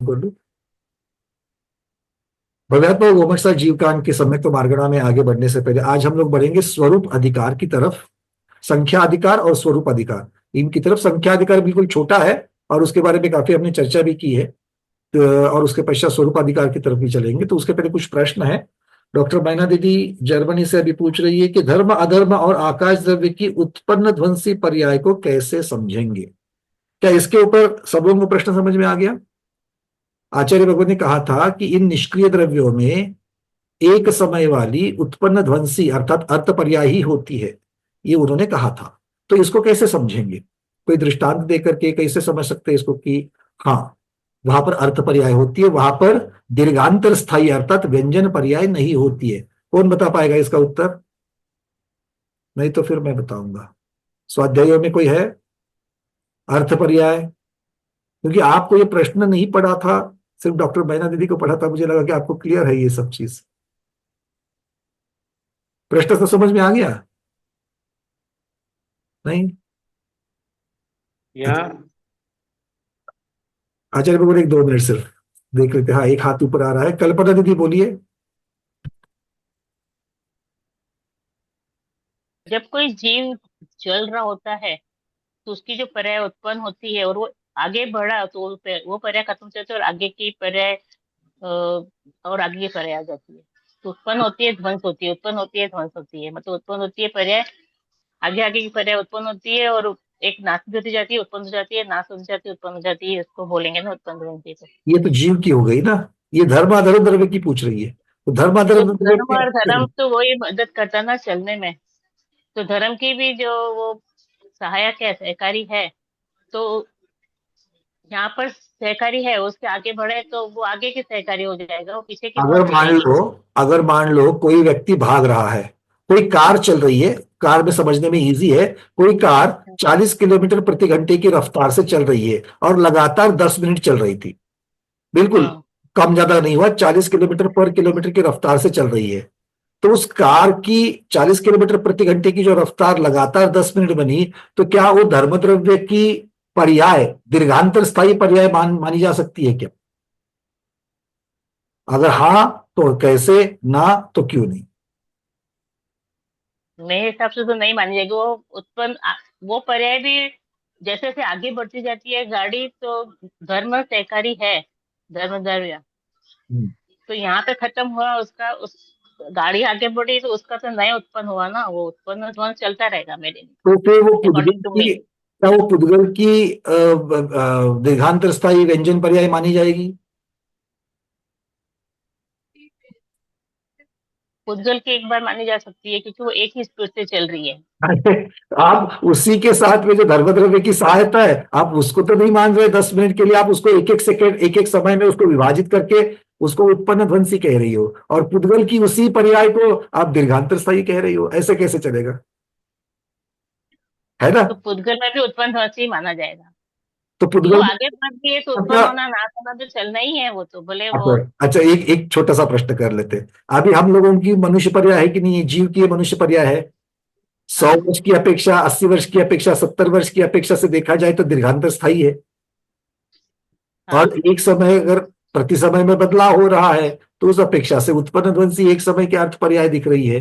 बोलूं। भव्यात्मक गोमस्ता जीवकांड के समय तो मार्गणा में आगे बढ़ने से पहले आज हम लोग बढ़ेंगे स्वरूप अधिकार की तरफ। संख्या अधिकार और स्वरूप अधिकार, इनकी तरफ। संख्या अधिकार बिल्कुल छोटा है और उसके बारे में काफी हमने चर्चा भी की है। और उसके पश्चात स्वरूप अधिकार की तरफ भी चलेंगे। तो उसके पहले कुछ प्रश्न है। डॉक्टर मैना दीदी जर्मनी से अभी पूछ रही है कि धर्म अधर्म और आकाश द्रव्य की उत्पन्न ध्वंसी पर्याय को कैसे समझेंगे। क्या इसके ऊपर सब लोगों को प्रश्न समझ में आ गया? आचार्य भगवत ने कहा था कि इन निष्क्रिय द्रव्यों में एक समय वाली उत्पन्न ध्वंसी अर्थात अर्थ पर्याय ही होती है, ये उन्होंने कहा था। तो इसको कैसे समझेंगे? कोई दृष्टांत देकर के कैसे समझ सकते हैं इसको कि हाँ, वहां पर अर्थ पर्याय होती है, वहां पर दीर्घांतर स्थायी अर्थात व्यंजन पर्याय नहीं होती है। कौन बता पाएगा इसका उत्तर? नहीं तो फिर मैं बताऊंगा। स्वाध्यायों में कोई है अर्थ पर्याय? क्योंकि आपको ये प्रश्न नहीं पढ़ा था, सिर्फ डॉक्टर मैना दीदी को पढ़ा था। मुझे लगा कि आपको क्लियर है ये सब चीज। प्रश्न तो समझ में आ गया? नहीं? या आचार्य बाबू एक 2 मिनट सिर्फ देख लेते हैं। हाँ, एक हाथ ऊपर आ रहा है। कल्पना दीदी बोलिए। जब कोई जीव चल रहा होता है तो उसकी जो पर्याय उत्पन्न होती है और वो आगे बढ़ा तो वो पर्याय खत्म होती है और आगे की पर्याय और आगे की पर्याय आ जाती है। तो उत्पन्न होती है, ध्वंस होती है, उत्पन्न होती है, ध्वंस होती है। मतलब उत्पन्न होती है पर्याय, आगे आगे की पर्याय उत्पन्न होती है और एक नाश होती जाती है, उत्पन्न हो जाती है, नाश हो जाती है, उत्पन्न हो जाती है। इसको बोलेंगे ना उत्पन्न ध्वंसी। ये तो जीव की हो गई ना। ये धर्माधर्म द्रव्य की पूछ रही है। तो तो धर्माधर्म द्रव्य धर्म और धर्म तो वही मदद करता ना चलने में। तो धर्म की भी जो वो सहायक है, सहकारी है। तो यहाँ पर सहकारी है, उसके आगे बढ़े तो वो आगे के सहकारी हो जाएगा, वो पीछे की अगर ध्वंस हो मान जाएगी। लो अगर मान लो कोई व्यक्ति भाग रहा है, कोई कार चल रही है। कार में समझने में इजी है। कोई कार 40 किलोमीटर प्रति घंटे की रफ्तार से चल रही है और लगातार 10 मिनट चल रही थी। बिल्कुल हाँ कम ज्यादा नहीं हुआ, 40 किलोमीटर पर किलोमीटर की रफ्तार से चल रही है। तो उस कार की 40 किलोमीटर प्रति घंटे की जो रफ्तार लगातार 10 मिनट बनी, तो क्या वो धर्मद्रव्य की पर्याय दीर्घांतर स्थायी पर्याय मानी जा सकती है क्या? अगर हाँ तो कैसे, ना तो क्यों नहीं? मेरे हिसाब से तो नहीं मानी जाएगी। वो वो पर्याय भी जैसे जैसे आगे बढ़ती जाती है गाड़ी, तो धर्म सहकारी है, धर्म धर्म। हम्म। तो यहाँ पे खत्म हुआ उसका, उस गाड़ी आगे बढ़ी तो उसका तो नया उत्पन्न हुआ ना, वो उत्पन्न उत्पन्न चलता रहेगा मेरे तो फिर वो पुद्गल अकॉर्डिंग टू की मी। क्या वो पुद्गल की दीर्घांतर स्थायी व्यंजन पर्याय मानी जाएगी? पुद्गल की एक बार मानी जा सकती है क्योंकि वो एक ही स्पीड से चल रही है। आप उसी के साथ में जो धर्मद्रव्य की सहायता है, आप उसको तो नहीं मान रहे। 10 मिनट के लिए आप उसको एक एक सेकेंड एक एक समय में उसको विभाजित करके उसको उत्पन्न ध्वंसी कह रही हो, और पुद्गल की उसी पर्याय को आप दीर्घांतर स्थायी कह रही हो। ऐसे कैसे चलेगा? है ना? तो पुद्गल में भी उत्पन्न होना चाहिए माना जाएगा। तो कि वो पुद्गल आगे बढ़ रही है तो अच्छा। उत्पन्न होना नाश होना तो चलना ही है, वो तो भले वो। अच्छा, एक एक छोटा सा प्रश्न कर लेते हैं। अभी हम लोगों की मनुष्य पर्याय है कि नहीं है? जीव की ये मनुष्य पर्याय है। सौ हाँ वर्ष की अपेक्षा, 80 वर्ष की अपेक्षा, 70 वर्ष की अपेक्षा से देखा जाए तो दीर्घांतर स्थायी है। हाँ और एक समय अगर प्रति समय में बदलाव हो रहा है, तो उस अपेक्षा से उत्पन्न ध्वंसी एक समय के अर्थ पर्याय दिख रही है।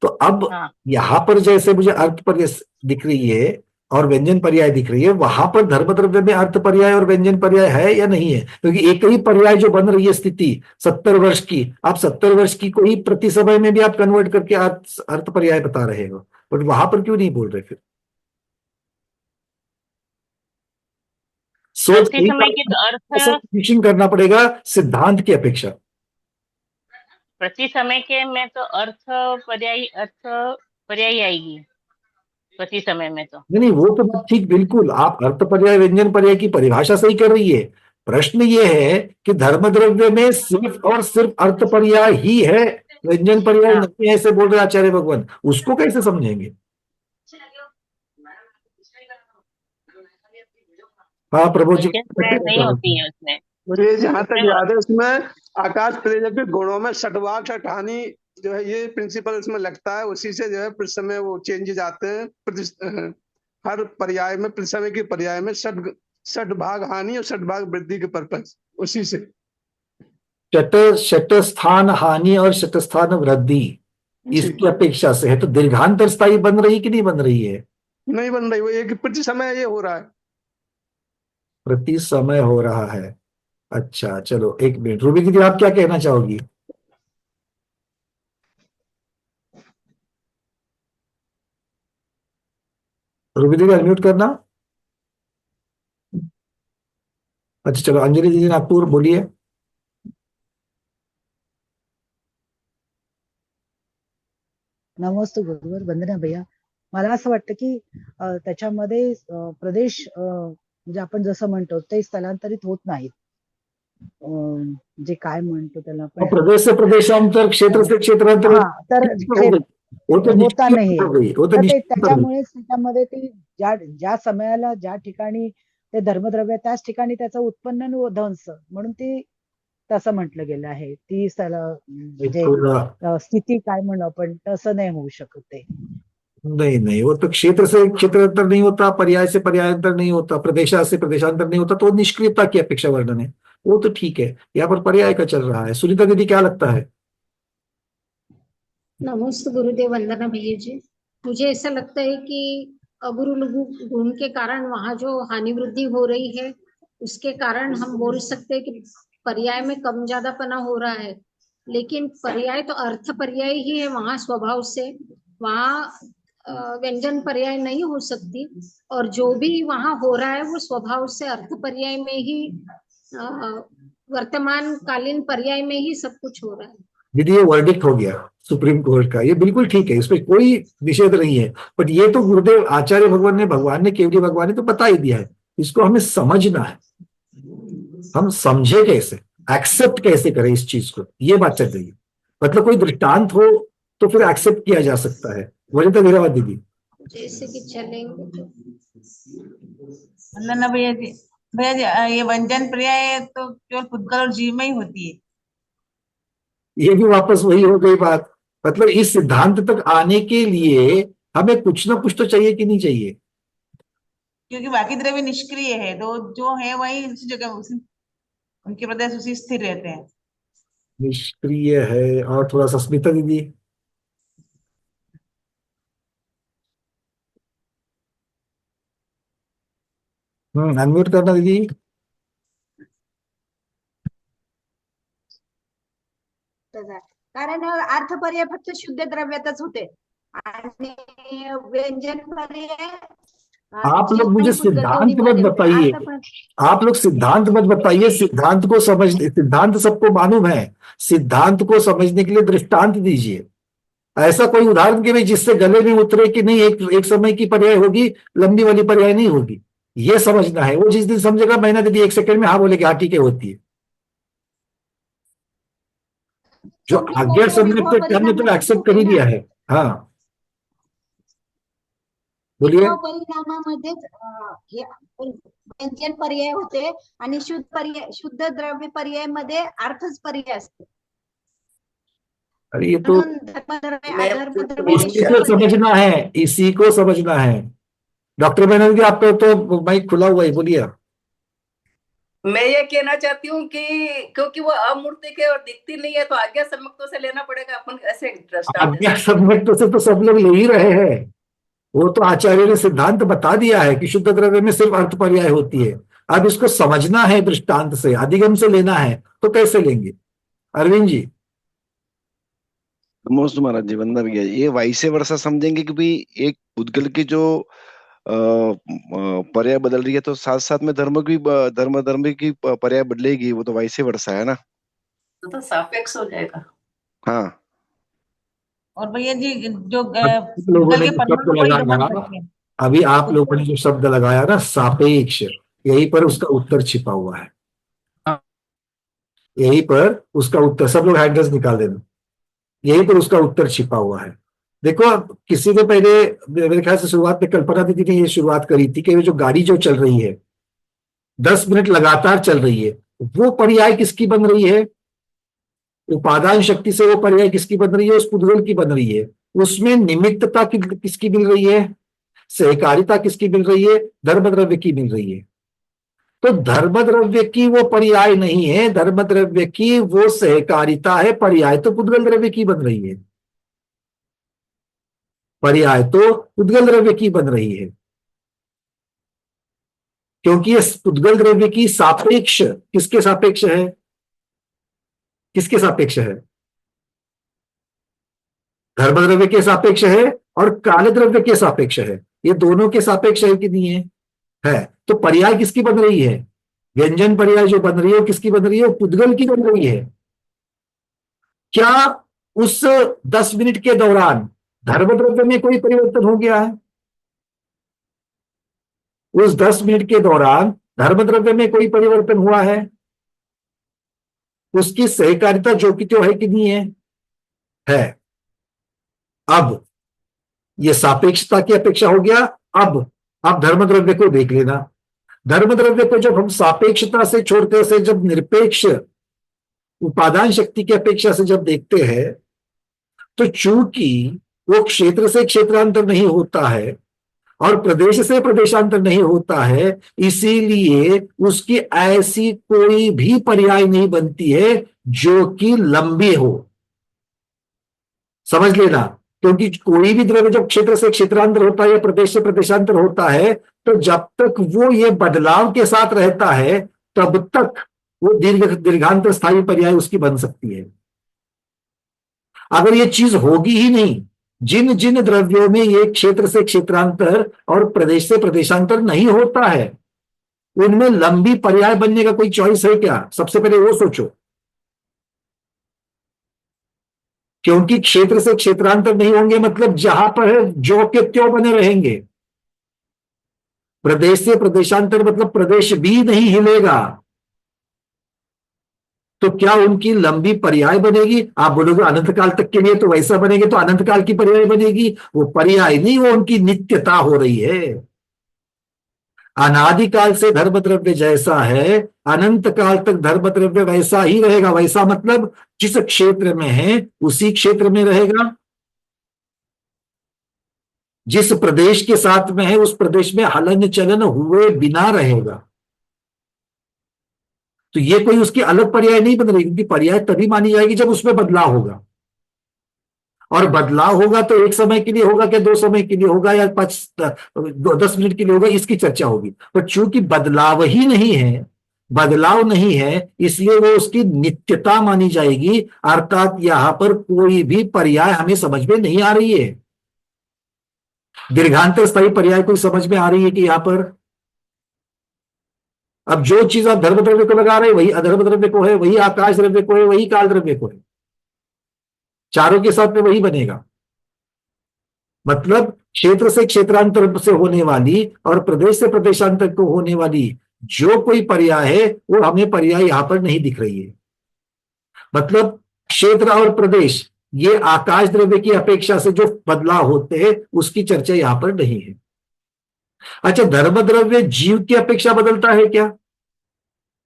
तो अब हाँ। यहां पर जैसे मुझे अर्थ पर्याय दिख रही है और व्यंजन पर्याय दिख रही है, वहां पर धर्मद्रव्य में अर्थ पर्याय और व्यंजन पर्याय है या नहीं है? क्योंकि एक ही पर्याय जो बन रही है स्थिति 70 वर्ष की, आप 70 वर्ष की को ही प्रति समय में भी आप कन्वर्ट करके अर्थ अर्थ पर्याय बता रहे हो, बट वहां पर क्यों नहीं बोल रहे फिर? सोच प्रति नहीं समय के तो अर्थ, फिशिंग करना पड़ेगा सिद्धांत की अपेक्षा। प्रति समय के में तो अर्थ पर्यायी आएगी प्रति समय में तो। नहीं नहीं, वो तो बात ठीक, बिल्कुल आप अर्थ पर्याय व्यंजन पर्याय की परिभाषा सही कर रही है। प्रश्न ये है कि धर्मद्रव्य में सिर्फ और सिर्फ अर्थ पर्याय ही है, व्यंजन पर्याय हाँ नहीं है, ऐसे बोल रहे आचार्य भगवान। उसको कैसे समझेंगे? हाँ प्रभु जी। व्यंजन पर्याय नहीं होती है उसमें। मुझे जहां तक उसमें याद है उसमें आकाश प्रेरक के गुणों में षटवाक षठानी जो है ये प्रिंसिपल इसमें लगता है, उसी से जो है प्रति समय वो चेंजेस आते हैं। हर पर्याय में प्रति समय के पर्याय में षट षट भाग हानि और षट भाग वृद्धि के पर्पज। उसी से। शतस्थान हानि और शतस्थान वृद्धि जी, इसकी अपेक्षा से है, तो दीर्घांतर स्थायी बन रही कि नहीं बन रही है? नहीं बन रही, वो एक प्रति समय ये हो रहा है। प्रति समय हो रहा है। अच्छा चलो एक मिनट, रूबी दीदी आप क्या कहना चाहोगी? रूबी दीदी अनम्यूट करना। अच्छा चलो अंजलि दीदी नागपुर बोलिए। नमस्ते गुरुवर, वंदना भैया. मला असं वाटतं की त्याच्यामध्ये प्रदेश म्हणजे आपण जसं म्हणतो ते स्थलांतरित होत नाहीत. जे काय म्हणतो त्याला और आपण, प्रदेश से प्रदेशांतर, क्षेत्र से क्षेत्रांतर हा तर हो गई, वो तो होता निश्चित नाहीये. हो गई, वो तो तर ते निश्चित हो गई. त्याच्यामुळेच त्याच्यामध्ये ती ज्या समयाला ज्या ठिकाणी ते धर्मद्रव्य त्याच ठिकाणी त्याचं उत्पन्न व ध्वंस म्हणून ती तसं म्हटलं गेलं आहे. ती म्हणजे थोड़ा स्थिती काय म्हणू आपण, तसं नाही होऊ शकत ते. नहीं नहीं, वो तो क्षेत्र से क्षेत्रांतर नहीं होता, पर्याय से पर्यायांतर नहीं होता, प्रदेशा से प्रदेशांतर नहीं होता, तो निष्क्रियता की अपेक्षा वर्णन है, वो तो ठीक है. यहाँ पर पर्याय का चल रहा है. सुनीता दीदी क्या लगता है? नमस्ते गुरुदेव, वंदना भैया जी. मुझे ऐसा लगता है कि अगुरु लघु गुण के कारण वहाँ जो हानि वृद्धि हो रही है, उसके कारण हम बोल सकते हैं कि पर्याय में कम ज्यादापना हो रहा है. लेकिन पर्याय तो अर्थ पर्याय ही है वहाँ स्वभाव से. वहाँ व्यंजन पर्याय नहीं हो सकती, और जो भी वहाँ हो रहा है वो स्वभाव से अर्थ पर्याय में ही, वर्तमान कालीन पर्याय में ही सब कुछ हो रहा है. दीदी ये वर्डिक्ट हो गया सुप्रीम कोर्ट का, ये बिल्कुल ठीक है, इसमें कोई निषेध नहीं है. बट ये तो गुरुदेव आचार्य भगवान ने केवली भगवान ने तो बता ही दिया है. इसको हमें समझना है. हम समझे कैसे, एक्सेप्ट कैसे करें इस चीज को, ये बात चल रही है. मतलब कोई दृष्टांत हो तो फिर एक्सेप्ट किया जा सकता है. वनिता धीरावत दीदी. जैसे कि चलेंगे तो वंदना भैया जी. भैया जी, ये व्यंजन पर्याय तो केवल पुद्गल और जीव में ही होती है. ये भी वापस वही हो गई बात. मतलब इस सिद्धांत तक आने के लिए हमें कुछ ना कुछ तो चाहिए कि नहीं चाहिए? क्योंकि बाकी द्रव्य निष्क्रिय है, तो जो है वही उसी जगह उनके प्रदेश उसी स्थिर रहते हैं. निष्क्रिय है. और थोड़ा सा स्मिता दीदी. अनम्यूट करना दीदी. कारण अर्थपर्याय फक्त शुद्ध द्रव्यातच होते आणि व्यंजन पर्याय आप लोग मुझे सिद्धांत मत बताइए, आप लोग सिद्धांत मत बताइए. सिद्धांत को समझ, सिद्धांत सबको मालूम है. सिद्धांत को समझने के लिए दृष्टांत दीजिए. ऐसा कोई उदाहरण के नहीं जिससे गले में उतरे कि नहीं एक समय की पर्याय होगी, लंबी वाली पर्याय नहीं होगी. ये समझना है. वो जिस दिन समझेगा, महीना दीदी 1 सेकंड में हाँ बोलेगी हाँ ठीक है होती है. जो अज्ञात समझते हमने तो एक्सेप्ट कर ही लिया है. हाँ बोलिए. परिणामामध्येच व्यंजन पर्याय होते आणि शुद्ध द्रव्य पर्याय मध्ये अर्थच पर्याय असते. अरे ये तो इसी को समझना है, इसी को समझना है. डॉक्टर बनर्जी आपका तो माइक खुला हुआ है, बोलिए. मैं ये कहना चाहती हूँ कि क्योंकि वो अमूर्तिक है और दिखती नहीं है, तो आज्ञा सम्यक्तों से लेना पड़ेगा. अपन ऐसे आज्ञा सम्यक्तों से तो सब लोग ले ही रहे हैं. वो तो आचार्य ने सिद्धांत बता दिया है कि शुद्ध द्रव्य में सिर्फ अर्थ पर्याय होती है. अब इसको समझना है दृष्टांत से, अधिगम से लेना है, तो कैसे लेंगे? अरविंद जी. नमस्ते महाराज जी, वंदना भैया. ये वाइसे वर्षा समझेंगे कि भाई एक पुद्गल की जो पर्याय बदल रही है, तो साथ साथ में धर्म की पर्याय बदलेगी, वो तो वाइसे वर्षा है ना. तो सापेक्ष हो जाएगा. हाँ. और भैया जी जो लोगों ने शब्द लगाया, अभी आप लोगों ने जो शब्द लगाया ना सापेक्ष, यहीं पर उसका उत्तर छिपा हुआ है. यहीं पर उसका उत्तर, सब लोग हैंडल्स निकाल देना. यहीं पर उसका उत्तर छिपा हुआ है. देखो किसी ने पहले, मेरे ख्याल से शुरुआत में कल्पना दीदी ने ये शुरुआत करी थी कि जो गाड़ी जो चल रही है 10 मिनट लगातार चल रही है, वो पर्याय किसकी बन रही है? उपादान शक्ति से वो पर्याय किसकी बन रही है? उस पुद्गल की बन रही है. उसमें निमित्तता किसकी मिल रही है? सहकारिता किसकी मिल रही है? धर्मद्रव्य की मिल रही है. तो धर्म द्रव्य की वो पर्याय नहीं है, धर्म द्रव्य की वो सहकारिता है। पर्याय तो पुद्गल द्रव्य की बन रही है, पर्याय तो पुद्गल द्रव्य की बन रही है, क्योंकि ये पुद्गल द्रव्य की सापेक्ष किसके सापेक्ष है, किसके सापेक्ष है, धर्म द्रव्य के सापेक्ष है और काल द्रव्य के सापेक्ष है। ये दोनों के सापेक्ष है कि नहीं है। तो पर्याय किसकी बन रही है, व्यंजन पर्याय जो बन रही है किसकी बन रही है, पुद्गल की बन रही है। क्या उस 10 मिनट के दौरान धर्म द्रव्य में कोई परिवर्तन हो गया है, उस 10 मिनट के दौरान धर्म द्रव्य में कोई परिवर्तन हुआ है, उसकी सहकारिता जो कि तो है कि नहीं है। अब ये सापेक्षता की अपेक्षा हो गया। अब धर्म द्रव्य को देख लेना। धर्म द्रव्य को जब हम सापेक्षता से छोड़ते से जब निरपेक्ष उपादान शक्ति की अपेक्षा से जब देखते हैं, तो चूंकि वो क्षेत्र से क्षेत्रांतर नहीं होता है और प्रदेश से प्रदेशांतर नहीं होता है, इसीलिए उसकी ऐसी कोई भी पर्याय नहीं बनती है जो कि लंबी हो। समझ लेना, क्योंकि कोई भी द्रव्य जब क्षेत्र से क्षेत्रांतर होता है या प्रदेश से प्रदेशांतर होता है, तो जब तक वो ये बदलाव के साथ रहता है तब तक वो दीर्घांतर स्थायी पर्याय उसकी बन सकती है। अगर ये चीज होगी ही नहीं, जिन जिन द्रव्यों में ये क्षेत्र से क्षेत्रांतर और प्रदेश से प्रदेशांतर नहीं होता है, उनमें लंबी पर्याय बनने का कोई चॉइस है क्या? सबसे पहले वो सोचो। क्योंकि क्षेत्र से क्षेत्रांतर नहीं होंगे मतलब जहां पर है जो के त्यों बने रहेंगे। प्रदेश से प्रदेशांतर मतलब प्रदेश भी नहीं हिलेगा। तो क्या उनकी लंबी पर्याय बनेगी? आप बोलोगे अनंत काल तक के लिए तो वैसा बनेगी, तो अनंत काल की पर्याय बनेगी। वो पर्याय नहीं, वो उनकी नित्यता हो रही है। अनादिकाल से धर्म द्रव्य जैसा है, अनंत काल तक धर्म द्रव्य वैसा ही रहेगा। वैसा मतलब जिस क्षेत्र में है उसी क्षेत्र में रहेगा, जिस प्रदेश के साथ में है उस प्रदेश में हलन चलन हुए बिना रहेगा। तो ये कोई उसकी अलग पर्याय नहीं बन रही, क्योंकि पर्याय तभी मानी जाएगी जब उसमें बदलाव होगा। और बदलाव होगा तो एक समय के लिए होगा क्या, 2 समय के लिए होगा या 10 मिनट के लिए होगा, इसकी चर्चा होगी। पर चूंकि बदलाव ही नहीं है, बदलाव नहीं है, इसलिए वो उसकी नित्यता मानी जाएगी। अर्थात यहां पर कोई भी पर्याय हमें समझ में नहीं आ रही है। दीर्घांतर स्थायी पर्याय कोई समझ में आ रही है कि यहां पर अब जो चीज आप धर्म द्रव्य को लगा रहे हैं वही अधर्म द्रव्य को है, वही आकाश द्रव्य को है, वही काल द्रव्य को है। चारों के साथ में वही बनेगा। मतलब क्षेत्र से क्षेत्रांतर से होने वाली और प्रदेश से प्रदेशांतर को होने वाली जो कोई पर्याय है वो हमें पर्याय यहां पर नहीं दिख रही है। मतलब क्षेत्र और प्रदेश ये आकाश द्रव्य की अपेक्षा से जो बदलाव होते हैं उसकी चर्चा यहां पर नहीं है। अच्छा, धर्म द्रव्य जीव की अपेक्षा बदलता है क्या?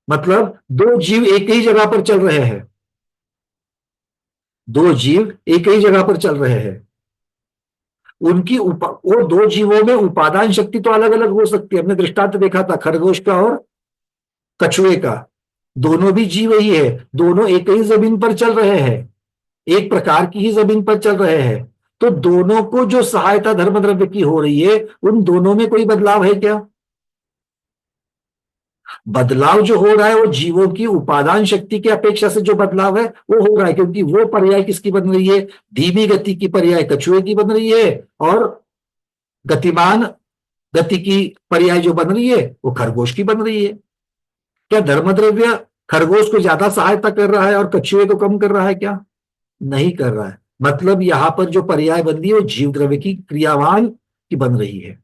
मतलब 2 जीव एक ही जगह पर चल रहे हैं, 2 जीव एक ही जगह पर चल रहे हैं, उनकी वो 2 जीवों में उपादान शक्ति तो अलग अलग हो सकती है। हमने दृष्टांत देखा था खरगोश का और कछुए का। दोनों भी जीव ही है, दोनों एक ही जमीन पर चल रहे हैं, एक प्रकार की ही जमीन पर चल रहे हैं। तो दोनों को जो सहायता धर्म द्रव्य की हो रही है, उन दोनों में कोई बदलाव है क्या? बदलाव जो हो रहा है वो जीवों की उपादान शक्ति की अपेक्षा से जो बदलाव है वो हो रहा है, क्योंकि वो पर्याय किसकी बन रही है? धीमी गति की पर्याय कछुए की बन रही है और गतिमान गति की पर्याय जो बन रही है वो खरगोश की बन रही है। क्या धर्म द्रव्य खरगोश को ज्यादा सहायता कर रहा है और कछुए को कम कर रहा है क्या? नहीं कर रहा है। मतलब यहां पर जो पर्याय बन रही है वो जीव द्रव्य की क्रियावान की बन रही है।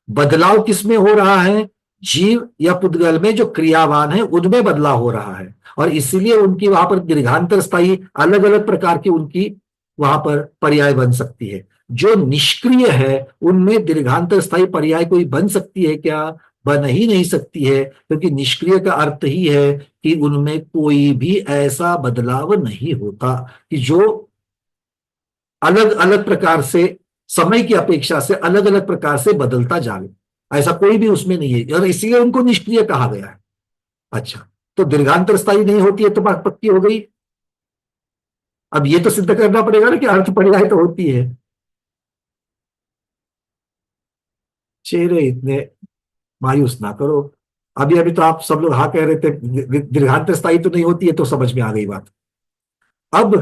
बदलाव किसमें हो रहा है? जीव या पुद्गल में जो क्रियावान है उनमें बदलाव हो रहा है, और इसीलिए उनकी वहां पर दीर्घांतर स्थायी अलग अलग प्रकार की उनकी वहां पर पर्याय बन सकती है। जो निष्क्रिय है उनमें दीर्घांतर स्थायी पर्याय कोई बन सकती है क्या? बन ही नहीं सकती है, क्योंकि निष्क्रिय का अर्थ ही है कि उनमें कोई भी ऐसा बदलाव नहीं होता कि जो अलग अलग प्रकार से समय की अपेक्षा से अलग अलग प्रकार से बदलता जाए। ऐसा कोई भी उसमें नहीं है और इसीलिए उनको निष्क्रिय कहा गया है। अच्छा, तो दीर्घांतर स्थायी नहीं होती है तो बात पक्की हो गई। अब ये तो सिद्ध करना पड़ेगा ना कि अर्थ पर्याय तो होती है। चेहरे इतने मायूस ना करो, अभी अभी तो आप सब लोग हाँ कह रहे थे, दीर्घांतर स्थायी तो नहीं होती है, तो समझ में आ गई बात। अब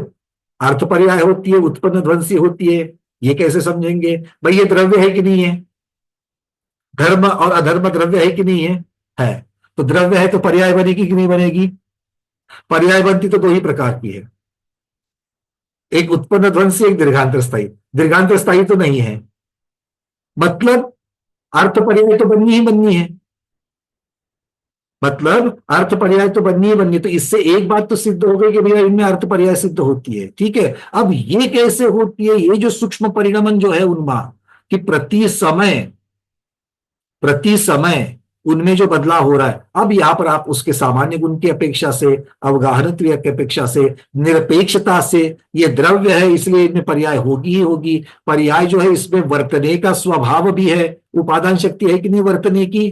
अर्थ पर्याय होती है, उत्पन्न ध्वंसी होती है, ये कैसे समझेंगे भाई? ये द्रव्य है कि नहीं है? धर्म और अधर्म द्रव्य है कि नहीं है? है। तो द्रव्य है तो पर्याय बनेगी कि नहीं बनेगी? पर्याय बनती तो दो ही प्रकार की है, एक उत्पन्न ध्वंसी, एक दीर्घांतर स्थायी। दीर्घांतर स्थायी तो नहीं है, मतलब अर्थ पर्याय तो बननी ही बननी है, मतलब अर्थ पर्याय तो बननी ही बननी है। तो इससे एक बात तो सिद्ध हो गई कि भैया इनमें अर्थ पर्याय सिद्ध होती है। ठीक है, अब ये कैसे होती है? ये जो सूक्ष्म परिणमन जो है उनमें कि प्रति समय उनमें जो बदलाव हो रहा है, अब यहां पर आप उसके सामान्य गुण की अपेक्षा से, अवगाहन क्रिया की अपेक्षा से, निरपेक्षता से, ये द्रव्य है इसलिए इनमें पर्याय होगी ही होगी। पर्याय जो है इसमें वर्तने का स्वभाव भी है, उपादान शक्ति है कि नहीं वर्तने की?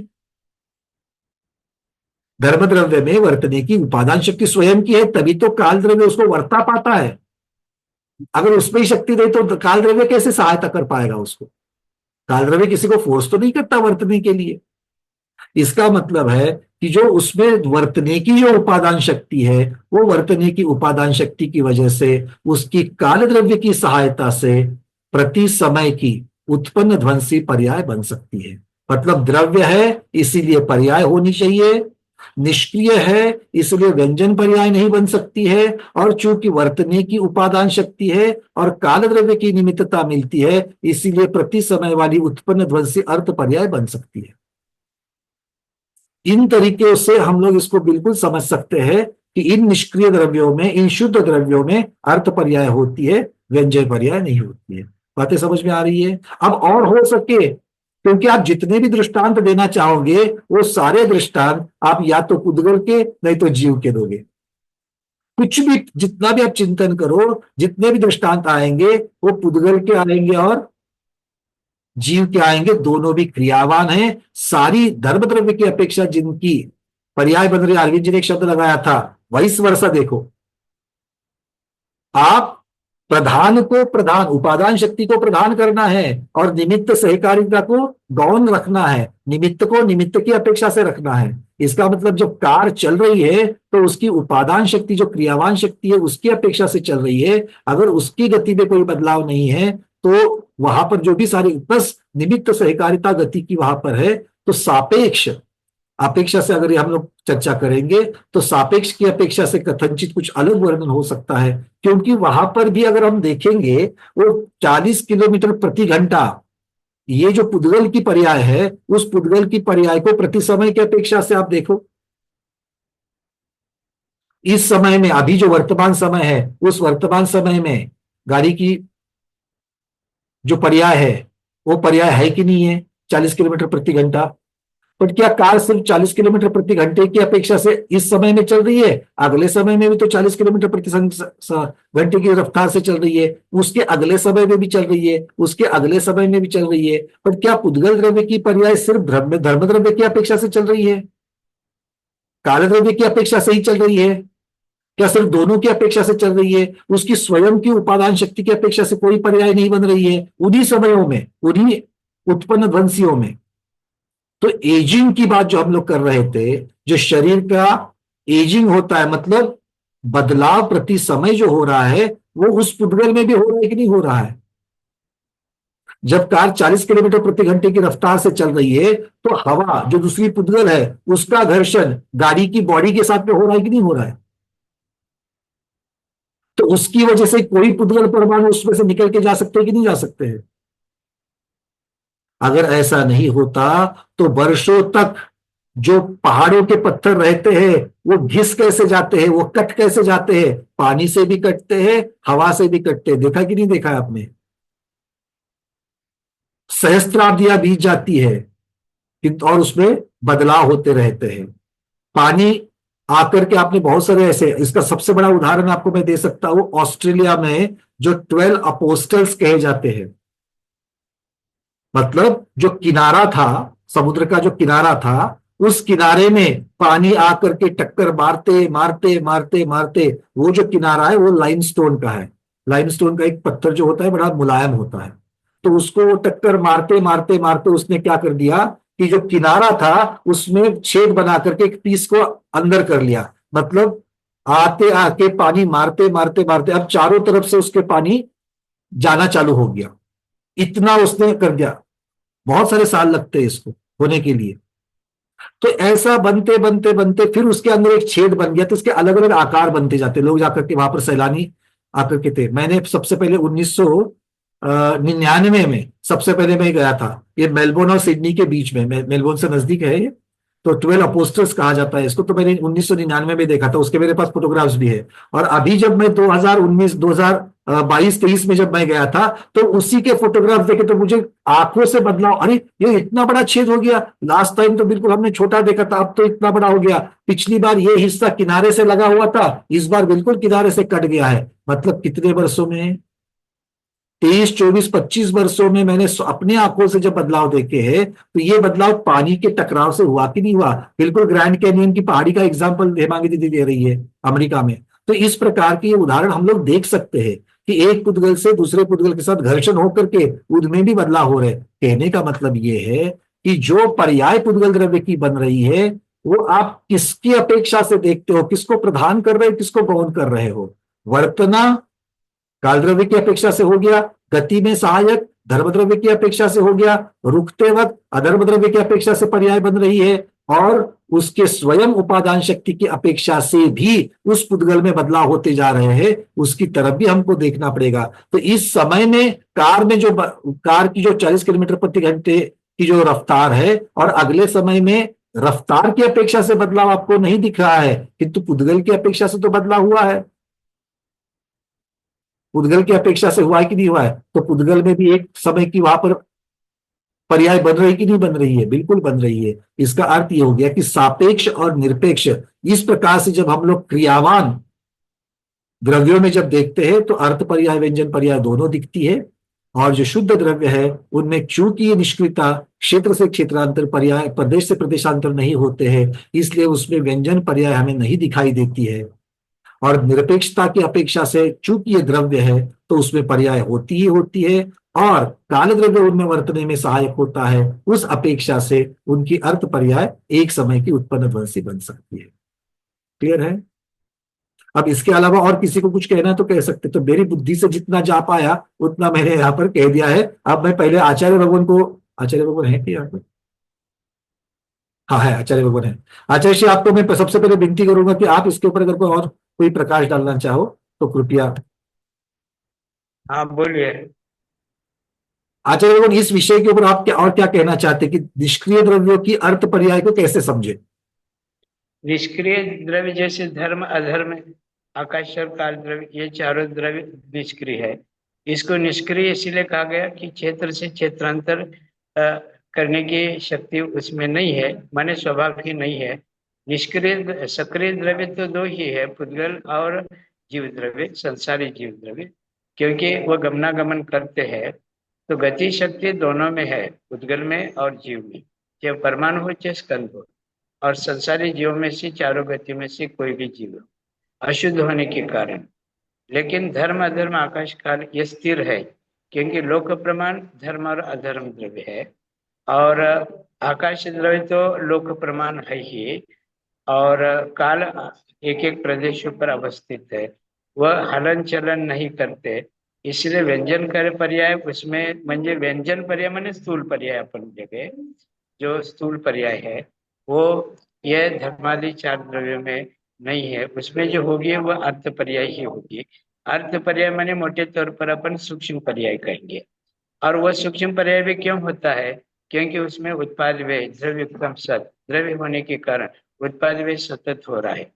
धर्म द्रव्य में वर्तने की उपादान शक्ति स्वयं की है, तभी तो काल द्रव्य उसको वर्ता पाता है। अगर उसमें ही शक्ति नहीं तो काल द्रव्य कैसे सहायता कर पाएगा उसको? काल द्रव्य किसी को फोर्स तो नहीं करता वर्तने के लिए। इसका मतलब है कि जो उसमें वर्तने की जो उपादान शक्ति है, वो वर्तने की उपादान शक्ति की वजह से उसकी काल द्रव्य की सहायता से प्रति समय की उत्पन्न ध्वंसी पर्याय बन सकती है। मतलब द्रव्य है इसीलिए पर्याय होनी चाहिए, निष्क्रिय है इसलिए व्यंजन पर्याय नहीं बन सकती है, और चूंकि वर्तने की उपादान शक्ति है और काल द्रव्य की निमित्तता मिलती है, इसीलिए प्रति समय वाली उत्पन्न ध्वंसी अर्थ पर्याय बन सकती है। इन तरीके से हम लोग इसको बिल्कुल समझ सकते हैं कि इन निष्क्रिय द्रव्यों में, इन शुद्ध द्रव्यों में अर्थ पर्याय होती है, व्यंजन पर्याय नहीं होती है। बातें समझ में आ रही है? अब और हो सके, क्योंकि आप जितने भी दृष्टांत देना चाहोगे वो सारे दृष्टांत आप या तो पुद्गल के नहीं तो जीव के दोगे। कुछ भी जितना भी आप चिंतन करो, जितने भी दृष्टांत आएंगे वो पुद्गल के आएंगे और जीव के आएंगे, दोनों भी क्रियावान हैं। सारी धर्म द्रव्य की अपेक्षा जिनकी पर्याय बन रही, अरविंद जी ने एक शब्द लगाया था वाइस वर्सा। देखो, आप प्रधान को प्रधान, उपादान शक्ति को प्रधान करना है और निमित्त सहकारिता को गौण रखना है, निमित्त को निमित्त की अपेक्षा से रखना है। इसका मतलब जब कार चल रही है तो उसकी उपादान शक्ति जो क्रियावान शक्ति है उसकी अपेक्षा से चल रही है। अगर उसकी गति में कोई बदलाव नहीं है तो वहां पर जो भी सारी बस निमित्त सहकारिता गति की वहां पर है, तो सापेक्ष अपेक्षा से अगर हम लोग चर्चा करेंगे तो सापेक्ष की अपेक्षा से कथनचित कुछ अलग वर्णन हो सकता है, क्योंकि वहां पर भी अगर हम देखेंगे वो 40 किलोमीटर प्रति घंटा, ये जो पुद्गल की पर्याय है उस पुद्गल की पर्याय को प्रति समय की अपेक्षा से आप देखो, इस समय में अभी जो वर्तमान समय है उस वर्तमान समय में गाड़ी की जो पर्याय है वो पर्याय है कि नहीं है 40 किलोमीटर प्रति घंटा? पर क्या कार सिर्फ 40 किलोमीटर प्रति घंटे की अपेक्षा से इस समय में चल रही है? अगले समय में भी तो 40 किलोमीटर प्रति घंटे की रफ्तार से चल रही है, उसके अगले समय में भी चल रही है, उसके अगले समय में भी चल रही है। पर क्या पुद्गल द्रव्य की पर्याय सिर्फ धर्म द्रव्य की अपेक्षा से चल रही है, काल द्रव्य की अपेक्षा से ही चल रही है? क्या सिर्फ दोनों की अपेक्षा से चल रही है? उसकी स्वयं की उपादान शक्ति की अपेक्षा से कोई पर्याय नहीं बन रही है उन्हीं समयों में, उन्हीं उत्पन्न ध्वंसियों में? तो एजिंग की बात जो हम लोग कर रहे थे, जो शरीर का एजिंग होता है, मतलब बदलाव प्रति समय जो हो रहा है, वो उस पुद्गल में भी हो रहा है कि नहीं हो रहा है? जब कार 40 किलोमीटर प्रति घंटे की रफ्तार से चल रही है तो हवा जो दूसरी पुद्गल है उसका घर्षण गाड़ी की बॉडी के साथ में हो रहा है कि नहीं हो रहा है? तो उसकी वजह से कोई पुद्गल परमाणु उसमें से निकल के जा सकते हैं कि नहीं जा सकते हैं? अगर ऐसा नहीं होता तो वर्षों तक जो पहाड़ों के पत्थर रहते हैं वो घिस कैसे जाते हैं, वो कट कैसे जाते हैं? पानी से भी कटते हैं, हवा से भी कटते हैं। देखा कि नहीं देखा आपने? सहस्त्राब्दियां बीत जाती है और उसमें बदलाव होते रहते हैं। पानी आकर के आपने बहुत सारे ऐसे, इसका सबसे बड़ा उदाहरण आपको मैं दे सकता हूं, ऑस्ट्रेलिया में जो 12 अपोस्टल्स कहे जाते हैं, मतलब जो किनारा था समुद्र का जो किनारा था, उस किनारे में पानी आकर के टक्कर मारते मारते मारते मारते, वो जो किनारा है वो लाइमस्टोन का है। लाइमस्टोन का एक पत्थर जो होता है बड़ा मुलायम होता है, तो उसको वो टक्कर मारते मारते मारते उसने क्या कर दिया कि जो किनारा था उसमें छेद बना करके एक पीस को अंदर कर लिया। मतलब आते आके पानी मारते मारते मारते अब चारों तरफ से उसके पानी जाना चालू हो गया। इतना उसने कर दिया। बहुत सारे साल लगते हैं इसको होने के लिए। तो ऐसा बनते बनते बनते फिर उसके अंदर एक छेद बन गया, तो इसके अलग अलग आकार बनते जाते, लोग जाकर के वहां पर सैलानी आकर के थे। मैंने सबसे पहले 1999 में सबसे पहले मैं गया था, ये मेलबोर्न और सिडनी के बीच में, मेलबोर्न से नजदीक है ये, तो 12 अपोस्टल्स कहा जाता है इसको। तो मैंने 1999 में देखा था, उसके मेरे पास फोटोग्राफ्स भी है। और अभी जब मैं 2022-23 में जब मैं गया था, तो उसी के फोटोग्राफ देखे तो मुझे आंखों से बदलाव, अरे ये इतना बड़ा छेद हो गया, लास्ट टाइम तो बिल्कुल हमने छोटा देखा था, अब तो इतना बड़ा हो गया। पिछली बार ये हिस्सा किनारे से लगा हुआ था, इस बार बिल्कुल किनारे से कट गया है। मतलब कितने वर्षों में, 23, 24, 25 वर्षों में मैंने अपने आंखों से जब बदलाव देखे हैं, तो ये बदलाव पानी के टकराव से हुआ कि नहीं हुआ। बिल्कुल ग्रैंड कैनियन की पहाड़ी का एग्जाम्पल हेमांगी दीदी दे रही है अमेरिका में। तो इस प्रकार के उदाहरण हम लोग देख सकते हैं कि एक पुद्गल से दूसरे पुद्गल के साथ घर्षण होकर के उनमें भी बदलाव हो रहे। कहने का मतलब ये है कि जो पर्याय पुद्गल द्रव्य की बन रही है, वो आप किसकी अपेक्षा से देखते हो, किसको प्रदान कर रहे हो, किसको गौण कर रहे हो। वर्तना काल द्रव्य की अपेक्षा से हो गया, गति में सहायक धर्म द्रव्य की अपेक्षा से हो गया, रुकते वक्त अधर्म द्रव्य की अपेक्षा से पर्याय बन रही है, और उसके स्वयं उपादान शक्ति की अपेक्षा से भी उस पुद्गल में बदलाव होते जा रहे हैं, उसकी तरफ भी हमको देखना पड़ेगा। तो इस समय में कार की जो 40 किलोमीटर प्रति घंटे की जो रफ्तार है, और अगले समय में रफ्तार की अपेक्षा से बदलाव आपको नहीं दिख रहा है, किंतु पुद्गल की अपेक्षा से तो बदलाव हुआ है। पुद्गल की अपेक्षा से हुआ है कि नहीं हुआ है। तो पुद्गल में भी एक समय की वहां पर पर्याय बन रही कि नहीं बन रही है, बिल्कुल बन रही है। इसका अर्थ यह हो गया कि सापेक्ष और निरपेक्ष, इस प्रकार से जब हम लोग क्रियावान द्रव्यों में जब देखते हैं तो अर्थ पर्याय व्यंजन पर्याय दोनों दिखती है। और जो शुद्ध द्रव्य है उनमें चूंकि ये निष्क्रियता क्षेत्र से क्षेत्रांतर पर्याय, प्रदेश से प्रदेशांतर नहीं होते हैं, इसलिए उसमें व्यंजन पर्याय हमें नहीं दिखाई देती है। और निरपेक्षता की अपेक्षा से चूंकि ये द्रव्य है तो उसमें पर्याय होती ही होती है, और काल द्रव्य उनमें वर्तने में सहायक होता है, उस अपेक्षा से उनकी अर्थ पर्याय एक समय की उत्पन्न ध्वंसी बन सकती है। क्लियर है। अब इसके अलावा और किसी को कुछ कहना है तो कह सकते, तो मेरी बुद्धि से जितना जा पाया उतना मैंने यहाँ पर कह दिया है। अब मैं पहले आचार्य भगवान को, आचार्य भगवान है कि यहाँ पर? हाँ है, आचार्य भगवान है। आचार्य श्री, आपको मैं सबसे पहले विनती करूंगा कि आप इसके ऊपर अगर कोई प्रकाश डालना चाहो तो कृपया। हाँ बोलिए। आचार्य भगवान, इस विषय के ऊपर आप क्या और क्या कहना चाहते हैं कि निष्क्रिय द्रव्यों की अर्थ पर्याय को कैसे समझे? निष्क्रिय द्रव्य जैसे धर्म अधर्म आकाश और काल द्रव्य, ये चारों द्रव्य निष्क्रिय है। इसको निष्क्रिय इसलिए कहा गया कि क्षेत्र से क्षेत्रांतर करने की शक्ति उसमें नहीं है, माने स्वभाव की नहीं है। निष्क्रिय सक्रिय द्रव्य तो दो ही है, पुद्गल और जीव द्रव्य, संसारी जीव द्रव्य, क्योंकि वह गमनागमन करते हैं। तो गति शक्ति दोनों में है, पुद्गल में और जीव में, चाहे परमाणु हो चाहे स्कंद हो। और संसारी जीवों में से चारों गति में से कोई भी जीव अशुद्ध होने के कारण। लेकिन धर्म अधर्म आकाश काल ये स्थिर है, क्योंकि लोक प्रमाण धर्म और अधर्म द्रव्य है, और आकाश द्रव्य तो लोक प्रमाण है ही, और काल एक एक प्रदेशों पर अवस्थित है, वह हलन चलन नहीं करते। इसलिए व्यंजन कर पर्याय उसमें, म्हणजे व्यंजन पर्याय माने स्थूल पर्याय, अपन जगह जो स्थूल पर्याय है वो यह धर्मादि चार द्रव्यों में नहीं है। उसमें जो होगी वह अर्थ पर्याय ही होगी। अर्थ पर्याय माने मोटे तौर पर अपन सूक्ष्म पर्याय कहेंगे। और वह सूक्ष्म पर्याय भी क्यों होता है? क्योंकि उसमें उत्पाद व्यय द्रव्य क्रम सत द्रव्य होने के कारण उत्पाद व्यय सतत हो रहा है।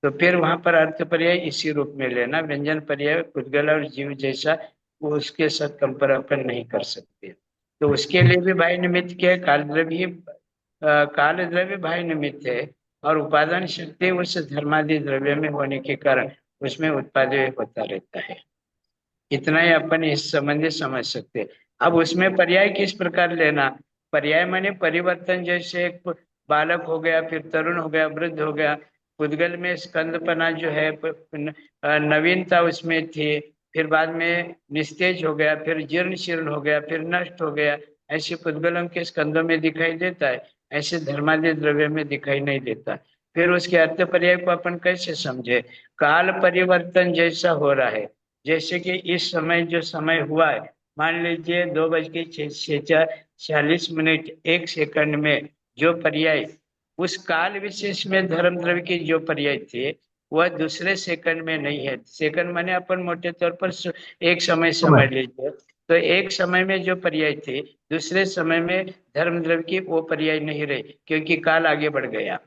तो फिर वहां पर अर्थ पर्याय इसी रूप में लेना। व्यंजन पर्याय पुद्गल और जीव जैसा वो उसके साथ कंपेयर नहीं कर सकते। तो उसके लिए भी बाह्य निमित्त क्या है? काल द्रव्य, काल द्रव्य बाह्य निमित्त है, और उपादान शक्ति उस धर्मादि द्रव्य में होने के कारण उसमें उत्पादन होता रहता है। इतना ही अपन इस संबंधी समझ सकते हैं। अब उसमें पर्याय किस प्रकार लेना, पर्याय माने परिवर्तन, जैसे एक बालक हो गया, फिर तरुण हो गया, वृद्ध हो गया। पुद्गल में स्कंदपना जो है, नवीनता उसमें थी, फिर बाद में निस्तेज हो गया, फिर जीर्ण शीर्ण हो गया, फिर नष्ट हो गया। ऐसे पुद्गलों के स्कंदों में दिखाई देता है, ऐसे धर्मादि द्रव्य में दिखाई नहीं देता। फिर उसके अर्थ पर्याय को अपन कैसे समझे? काल परिवर्तन जैसा हो रहा है, जैसे कि इस समय जो समय हुआ है, मान लीजिए 2:46 1 सेकंड में जो पर्याय उस काल विशेष में धर्म द्रव्य की जो पर्याय थे वह दूसरे सेकंड में नहीं है। सेकंड माने अपन मोटे तौर पर एक समय समझ लीजिए, तो एक समय में जो पर्याय थे दूसरे समय में धर्म द्रव्य की वो पर्याय नहीं रहे, क्योंकि काल आगे बढ़ गया।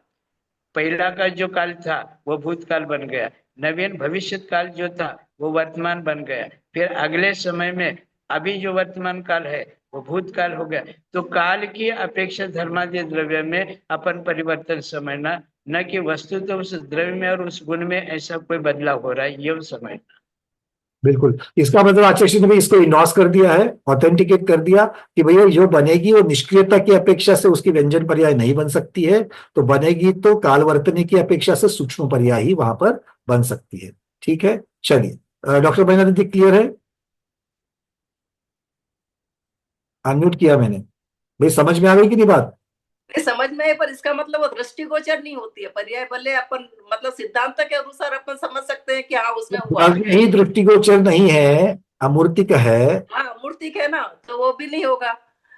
पहला का जो काल था वो भूतकाल बन गया, नवीन भविष्य काल जो था वो वर्तमान बन गया, फिर अगले समय में अभी जो वर्तमान काल है वो भूतकाल हो गया। तो काल की अपेक्षा धर्मादि द्रव्य में अपन परिवर्तन समझना, न कि वस्तु तो उस द्रव्य में और उस गुण में ऐसा कोई बदलाव हो रहा है, ये समझना। बिल्कुल, इसका मतलब आचार्य ने इसको इनॉस कर दिया है, ऑथेंटिकेट कर दिया कि भैया जो बनेगी वो निष्क्रियता की अपेक्षा से उसकी व्यंजन पर्याय नहीं बन सकती है, तो बनेगी तो कालवर्तनी की अपेक्षा से सूक्ष्म पर्याय ही वहां पर बन सकती है। ठीक है, चलिए डॉक्टर महिनादि क्लियर है? अनम्यूट किया मैंने, भाई समझ में आ गई कि नहीं बात? समझ में है, पर इसका मतलब वो दृष्टिगोचर नहीं होती है। पर्याय भले अपन मतलब सिद्धांत के अनुसार अपन समझ सकते हैं कि हाँ उसमें हुआ, यही दृष्टिगोचर नहीं है, अमूर्तिक है। हाँ मूर्तिक है ना, तो वो भी नहीं होगा।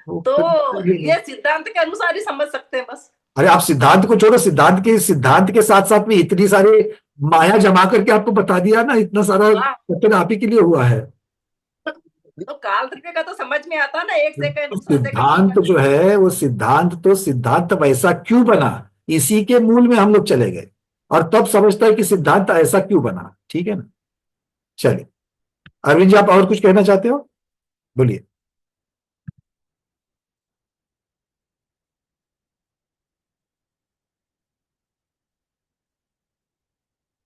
तो ये सिद्धांत के अनुसार ही समझ सकते हैं बस। अरे आप सिद्धांत को छोड़ो, सिद्धांत के साथ साथ में इतनी सारी माया जमा करके आपको बता दिया ना, इतना सारा कथन आप ही के लिए हुआ है। तो काल द्रव्य का तो समझ में आता ना, एक सेकंड सिद्धांत जो है वो सिद्धांत वैसा क्यों बना, इसी के मूल में हम लोग चले गए और तब समझता है कि सिद्धांत ऐसा क्यों बना। ठीक है ना, चलिए अरविंद जी आप और कुछ कहना चाहते हो, बोलिए।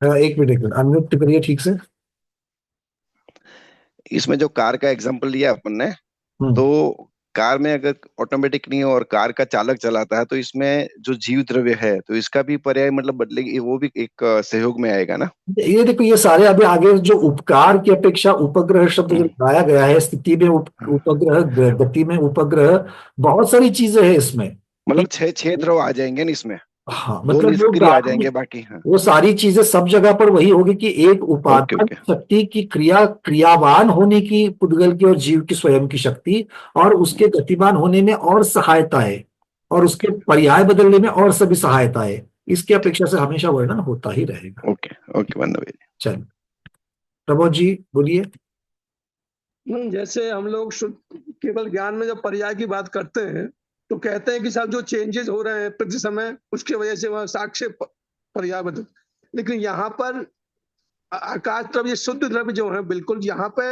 एक मिनट अनम्यूट करिए ठीक से। इसमें जो कार का एग्जांपल लिया अपन ने, तो कार में अगर ऑटोमेटिक नहीं हो और कार का चालक चलाता है, तो इसमें जो जीव द्रव्य है तो इसका भी पर्याय मतलब बदलेगी, वो भी एक सहयोग में आएगा ना। ये देखो, ये सारे अभी आगे जो उपकार की अपेक्षा उपग्रह शब्द जो लगाया गया है, स्थिति में उपग्रह, गति में उपग्रह, बहुत सारी चीजें हैं इसमें। मतलब छह द्रव आ जाएंगे ना इसमें। हाँ, दो मतलब निष्क्रिय आ जाएंगे बाकी। हाँ, वो सारी चीजें सब जगह पर वही होगी कि एक उपादान शक्ति की क्रियावान होने की, पुद्गल की और जीव की स्वयं की शक्ति, और उसके गतिमान होने में और सहायता है, और उसके पर्याय बदलने में और सभी सहायता है। इसकी अपेक्षा से हमेशा वर्णन होता ही रहेगा। ओके बंधु। चलिए प्रमोद जी बोलिए। जैसे हम लोग केवल ज्ञान में जब पर्याय की बात करते हैं तो कहते हैं कि साहब जो चेंजेस हो रहे हैं प्रति समय उसकी वजह से वह साक्ष्य पर्याय बदल, लेकिन यहाँ पर आकाश द्रव्य शुद्ध द्रव्य जो है बिल्कुल यहाँ पे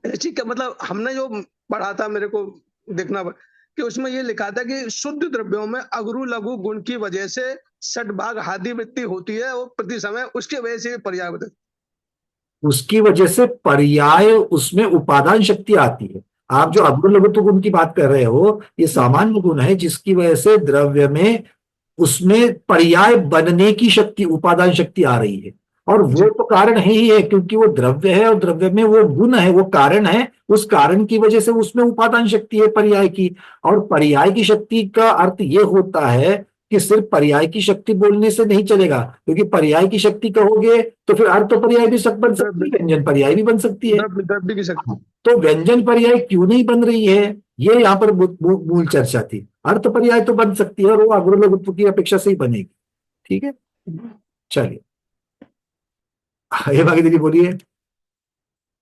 ऐसी मतलब हमने जो पढ़ा था, मेरे को देखना कि उसमें ये लिखा था कि शुद्ध द्रव्यों में अगुरु लघु गुण की वजह से षटभाग हादि वृत्ति होती है, वो प्रति समय उसकी वजह से पर्याय बदल, उसकी वजह से पर्याय उसमें उपादान शक्ति आती है। आप जो अगुरु लघु गुण की बात कर रहे हो, ये सामान्य गुण है जिसकी वजह से द्रव्य में उसमें पर्याय बनने की शक्ति, उपादान शक्ति आ रही है, और वो तो कारण ही है क्योंकि वो द्रव्य है और द्रव्य में वो गुण है, वो कारण है, उस कारण की वजह से उसमें उपादान शक्ति है पर्याय की। और पर्याय की शक्ति का अर्थ ये होता है कि सिर्फ पर्याय की शक्ति बोलने से नहीं चलेगा, क्योंकि पर्याय की शक्ति कहोगे तो फिर अर्थ पर्याय भी बन सकती है, व्यंजन पर्याय भी बन सकती है। तो व्यंजन पर्याय क्यों नहीं बन रही है, ये यहाँ पर मूल चर्चा थी। अर्थ पर्याय तो बन सकती है और वो अगुरु लघु की अपेक्षा से ही बनेगी। ठीक है, चलिए ये दीदी बोलिए।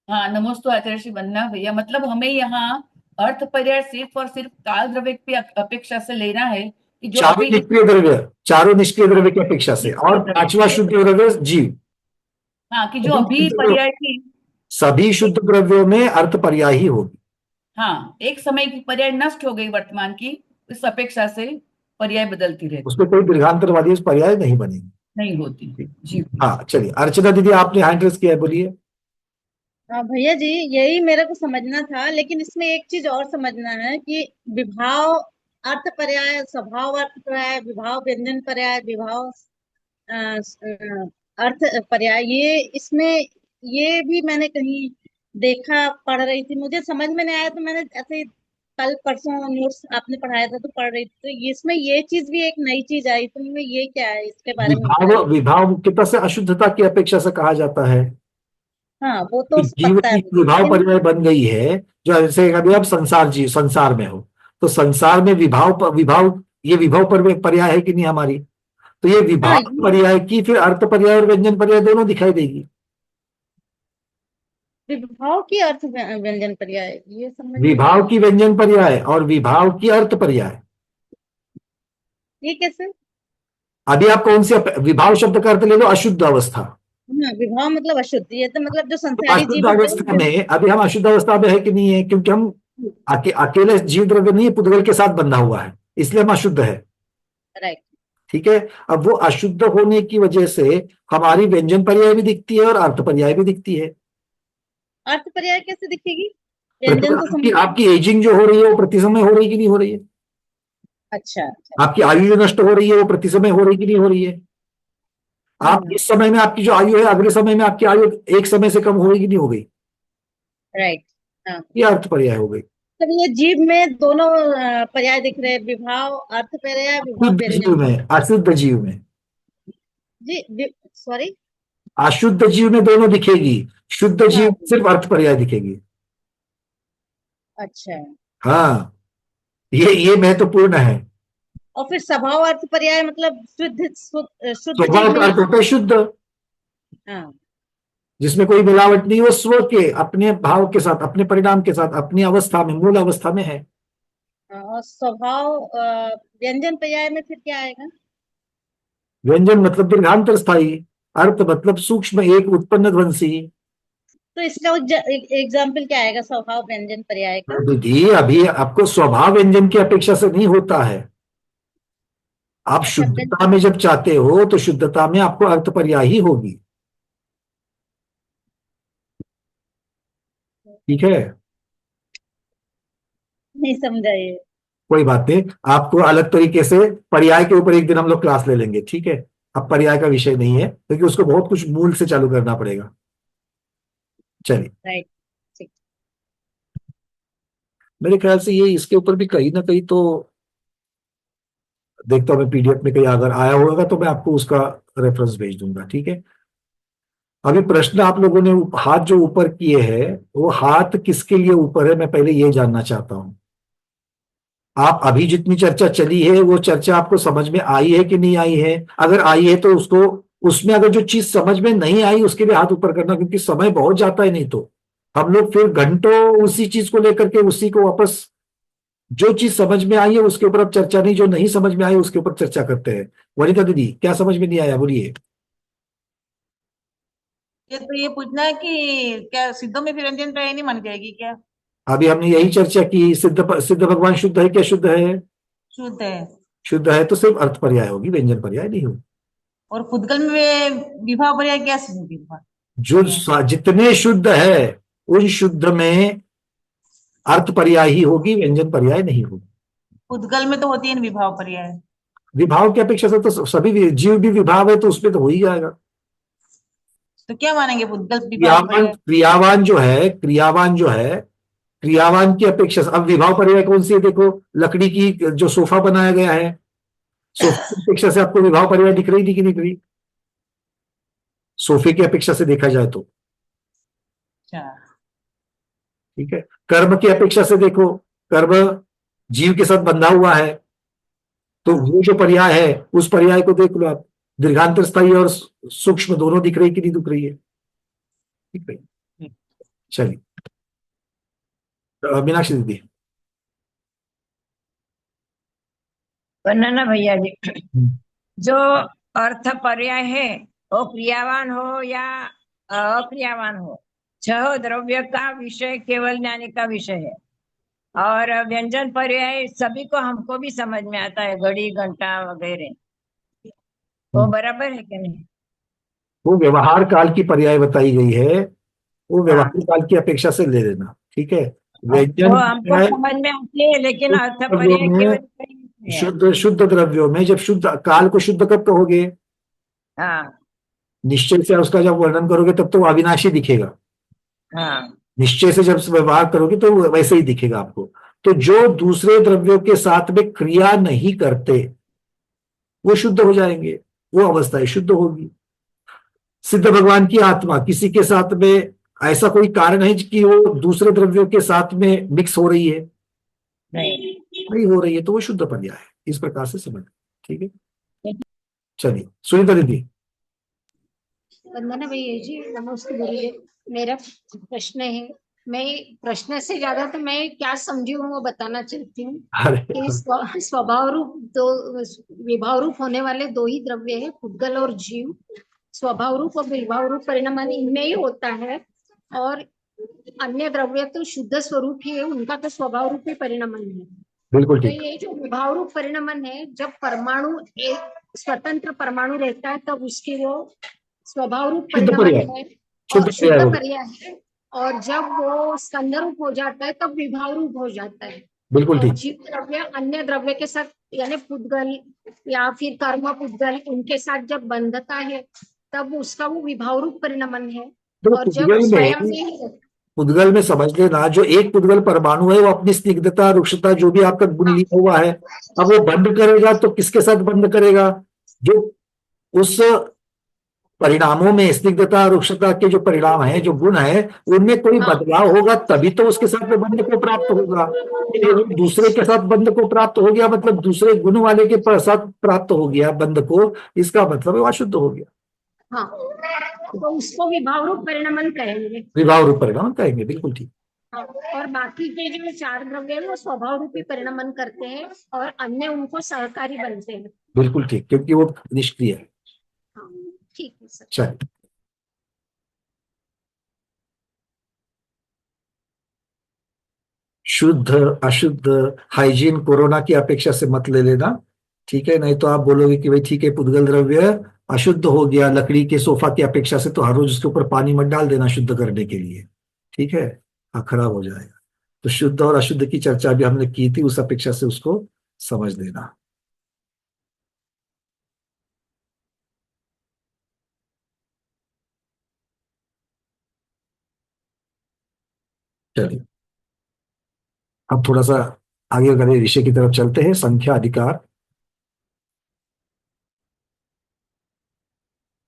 हाँ, नमस्ते आचार्य श्री वंदना भैया। मतलब हमें यहाँ अर्थ पर्याय सिर्फ और सिर्फ काल द्रव्य की अपेक्षा से लेना है कि जो चारों निष्क्रिय द्रव्य की अपेक्षा से, और पांचवा शुद्ध द्रव्य जीव। हाँ, कि जो अभी पर्याय की सभी शुद्ध द्रव्यों में अर्थ पर्याय ही होगी। हाँ, एक समय की पर्याय नष्ट हो गई वर्तमान की, इस अपेक्षा से पर्याय बदलती रहती, उसमें कोई दीर्घांतरवादी पर्याय नहीं बनेगी, नहीं होती जी। हाँ चलिए अर्चना दीदी आपने हैंड रेज किया है, बोलिए। भैया जी, यही मेरे को समझना था, लेकिन इसमें एक चीज और समझना है कि विभाव अर्थ पर्याय, स्वभाव अर्थ पर्याय, विभाव व्यंजन पर्याय, विभाव अर्थ पर्याय, ये इसमें ये भी मैंने कहीं देखा, पढ़ रही थी, मुझे समझ में नहीं आया, तो मैंने ऐसे ही कल परसों नोट्स आपने पढ़ाया था तो पढ़ रही थी, तो इसमें ये चीज भी एक नई चीज आई, तो मैं ये क्या है इसके बारे में विभाव बताइए। विभाव मुख्यतः से अशुद्धता की अपेक्षा से कहा जाता है। हाँ, वो तो जीव पता है की मुझे, विभाव लेकिन पर्याय बन गई है। जो जैसे अभी आप संसार में हो, तो संसार में विभाव ये विभाव पर्याय है कि नहीं हमारी, तो ये हाँ, विभाव पर्याय की फिर अर्थ पर्याय और व्यंजन पर्याय दोनों दिखाई देगी। विभाव की अर्थ व्यंजन पर्याय, ये समझ में नहीं विभाव आया। की व्यंजन पर्याय और विभाव की अर्थ पर्याय। ये कैसे? अभी आप कौन से विभाव शब्द का अर्थ ले लो, अशुद्ध अवस्था। हाँ, विभाव मतलब अशुद्ध, ये तो मतलब जो तो संसारी अशुद्ध जीव होते अवस्था हैं में अभी हम अशुद्ध अवस्था में है कि नहीं है, क्योंकि हम अकेले जीव द्रव्य नहीं है, पुद्गल के साथ बंधा हुआ है, इसलिए हम अशुद्ध है। राइट। ठीक है। अब वो अशुद्ध होने की वजह से हमारी व्यंजन पर्याय भी दिखती है और अर्थ पर्याय भी दिखती है। अर्थ पर्याय कैसे दिखेगी? व्यंजन तो आपकी समझ। आपकी एजिंग जो हो रही है वो प्रति समय हो रही है कि नहीं हो रही है? अच्छा अच्छा। आपकी आयु जो नष्ट हो रही है वो प्रति समय हो रही है कि नहीं हो रही है? आप इस समय में आपकी जो आयु है, अगले समय में आपकी आयु एक समय से कम हो गई कि नहीं हो गई? राइट। हाँ, ये अर्थ पर्याय हो गई। तब ये जीव में दोनों पर्याय दिख रहे हैं, विभाव अर्थ पर्याय, विभाव अशुद्ध व्यंजन जीव पर्याय। में, अशुद्ध जीव में, जी, सॉरी। अशुद्ध जीव में दोनों दिखेगी, शुद्ध जीव हाँ। में सिर्फ अर्थ पर्याय दिखेगी। अच्छा। हाँ, ये महत्वपूर्ण है। और फिर स्वभाव अर्थ पर्याय मतलब शुद्ध जीव स्वभाव में का अर्थ होता है शुद्ध, हाँ। जिसमें कोई मिलावट नहीं, वो स्व के अपने भाव के साथ, अपने परिणाम के साथ, अपनी अवस्था में, मूल अवस्था में है। और स्वभाव व्यंजन पर्याय में फिर क्या आएगा? व्यंजन मतलब दीर्घांतर स्थायी, अर्थ मतलब सूक्ष्म एक उत्पन्न ध्वंसी। तो इसका एग्जाम्पल क्या आएगा स्वभाव व्यंजन पर्याय का? दीदी अभी आपको स्वभाव व्यंजन की अपेक्षा से नहीं होता है। आप अच्छा, शुद्धता में जब चाहते हो तो शुद्धता में आपको अर्थ पर्याय ही होगी। ठीक है, नहीं समझा ये। कोई बात नहीं, आपको अलग तरीके से पर्याय के ऊपर एक दिन हम लोग क्लास ले लेंगे। ठीक है, अब पर्याय का विषय नहीं है क्योंकि उसको बहुत कुछ मूल से चालू करना पड़ेगा। चलिए, राइट। ठीक। मेरे ख्याल से ये इसके ऊपर भी कहीं ना कहीं तो देखता हूँ मैं, पीडीएफ में कहीं अगर आया होगा तो मैं आपको उसका रेफरेंस भेज दूंगा। ठीक है, अभी प्रश्न आप लोगों ने हाथ जो ऊपर किए हैं, वो हाथ किसके लिए ऊपर है, मैं पहले ये जानना चाहता हूं। आप अभी जितनी चर्चा चली है वो चर्चा आपको समझ में आई है कि नहीं आई है? अगर आई है तो उसको, उसमें अगर जो चीज समझ में नहीं आई उसके लिए हाथ ऊपर करना, क्योंकि समय बहुत जाता है, नहीं तो हम लोग फिर घंटों उसी चीज को लेकर के उसी को वापस, जो चीज समझ में आई है उसके ऊपर अब चर्चा नहीं, जो नहीं समझ में आई उसके ऊपर चर्चा करते हैं। वनिता दीदी, क्या समझ में नहीं आया, बोलिए। ये तो ये पूछना है कि क्या सिद्धों में फिर व्यंजन पर्याय नहीं मान जाएगी क्या? अभी हमने यही चर्चा की, सिद्ध भगवान शुद्ध है क्या, शुद्ध है? शुद्ध है। शुद्ध है तो सिर्फ अर्थ पर्याय होगी, व्यंजन पर्याय नहीं होगी। और पुद्गल में विभाव पर्याय क्या विभाव जो जितने शुद्ध है उन शुद्ध में अर्थ पर्याय ही होगी, व्यंजन पर्याय नहीं होगी। पुद्गल में तो होती है ना विभाव पर्याय। विभाव की अपेक्षा से तो सभी जीव भी विभाव है, तो उसमें तो हो ही जाएगा। तो क्या मानेंगे पुद्गल विभाव पर्याय? क्रियावान जो है, क्रियावान की अपेक्षा से, अब विभाव पर्याय कौन सी है? देखो, लकड़ी की जो सोफा बनाया गया है, सोफे की अपेक्षा से आपको विभाव पर्याय दिख रही थी कि नहीं दिख रही? सोफे की अपेक्षा से देखा जाए तो। अच्छा। ठीक है, कर्म की अपेक्षा से देखो, कर्म जीव के साथ बंधा हुआ है, तो वो जो पर्याय है उस पर्याय को देख लो आप, दीर्घांतर स्थायी और सूक्ष्म दोनों दिख रही कि नहीं दिख रही है? ठीक है, चलिए, मीनाक्षी दीदी। वंदना भैया जी, जो अर्थ पर्याय है वो क्रियावान हो या अक्रियावान हो, छह द्रव्य का विषय केवल ज्ञानी का विषय है, और व्यंजन पर्याय सभी को, हमको भी समझ में आता है, घड़ी घंटा वगैरह, वो बराबर है कि नहीं? वो व्यवहार काल की पर्याय बताई गई है, वो व्यवहारिक काल की अपेक्षा से ले लेना, ठीक है। व्यंजन वो हमको है समझ में आती है, लेकिन अर्थ द्रव्यों पर्याय केवल में, शुद्ध शुद्ध द्रव्यों में जब शुद्ध काल को शुद्ध कब कहोगे? हाँ निश्चय से उसका जब वर्णन करोगे तब तो वो अविनाशी दिखेगा। हाँ निश्चय से जब व्यवहार करोगे तो वो वैसे ही दिखेगा आपको। तो जो दूसरे द्रव्यों के साथ में क्रिया नहीं करते वो शुद्ध हो जाएंगे, वो अवस्था शुद्ध होगी। सिद्ध भगवान की आत्मा किसी के साथ में ऐसा कोई कारण है कि वो दूसरे द्रव्यों के साथ में मिक्स हो रही है? नहीं हो रही है, तो वो शुद्ध पर्याय है। इस प्रकार से समझ, ठीक है। चलिए सुनीता दीदी। वंदना भैया जी, नमस्ते गुरुदेव। मेरा प्रश्न है, मैं प्रश्न से ज्यादा तो मैं क्या समझी हूँ वो बताना चाहती हूँ कि स्वभाव रूप दो, विभाव रूप होने वाले दो ही द्रव्य है, पुद्गल और जीव। स्वभाव रूप और विभाव रूप परिणाम इनमें ही होता है, और अन्य द्रव्य तो शुद्ध स्वरूप ही है, उनका तो स्वभाव रूप ही परिणामन है। बिल्कुल तो ठीक। ये जो विभाव रूप परिणामन है, जब परमाणु एक स्वतंत्र परमाणु रहता है तब उसकी वो स्वभाव रूप परिणामन है और शुद्ध पर्याय है, और जब वो स्कंद रूप हो जाता है तब विभाव रूप हो जाता है। बिल्कुल और ठीक। जीव द्रव्य अन्य द्रव्य के साथ, यानी पुद्गल या फिर कर्म पुद्गल, उनके साथ जब बंधता है तब उसका वो विभाव रूप परिणामन है। तो और जब स्वयं में पुद्गल में समझ लेना, जो एक पुद्गल परमाणु है वो अपनी स्निग्धता रुक्षता जो भी आपका गुण लिया हुआ है, अब वो बंद करेगा तो किसके साथ बंद करेगा? जो उस परिणामों में स्निग्धता रुक्षता के जो परिणाम है, जो गुण है, उनमें कोई बदलाव होगा तभी तो उसके साथ में बंध को प्राप्त होगा। दूसरे के साथ बंध को प्राप्त हो गया मतलब दूसरे गुण वाले के साथ प्राप्त हो गया बंध को, इसका मतलब वो अशुद्ध हो गया। हाँ, तो उसको विभाव रूप परिणामन कहेंगे। विभाव रूप परिणामन कहेंगे, बिल्कुल ठीक। और बाकी के जो चार द्रव्य है वो स्वभाव रूपी परिणामन करते हैं और अन्य उनको सहकारी बनते हैं। बिल्कुल ठीक, क्योंकि वो निष्क्रिय है। ठीक है सर। चलिए शुद्ध अशुद्ध हाइजीन कोरोना की अपेक्षा से मत ले लेना, ठीक है। नहीं तो आप बोलोगे कि भाई ठीक है पुद्गल द्रव्य अशुद्ध हो गया लकड़ी के सोफा की अपेक्षा से, तो हर रोज उसके ऊपर पानी मत डाल देना शुद्ध करने के लिए, ठीक है, खराब हो जाएगा। तो शुद्ध और अशुद्ध की चर्चा भी हमने की थी, उस अपेक्षा से उसको समझ लेना। चलिए अब थोड़ा सा आगे बढ़े, विषय की तरफ चलते हैं। संख्या अधिकार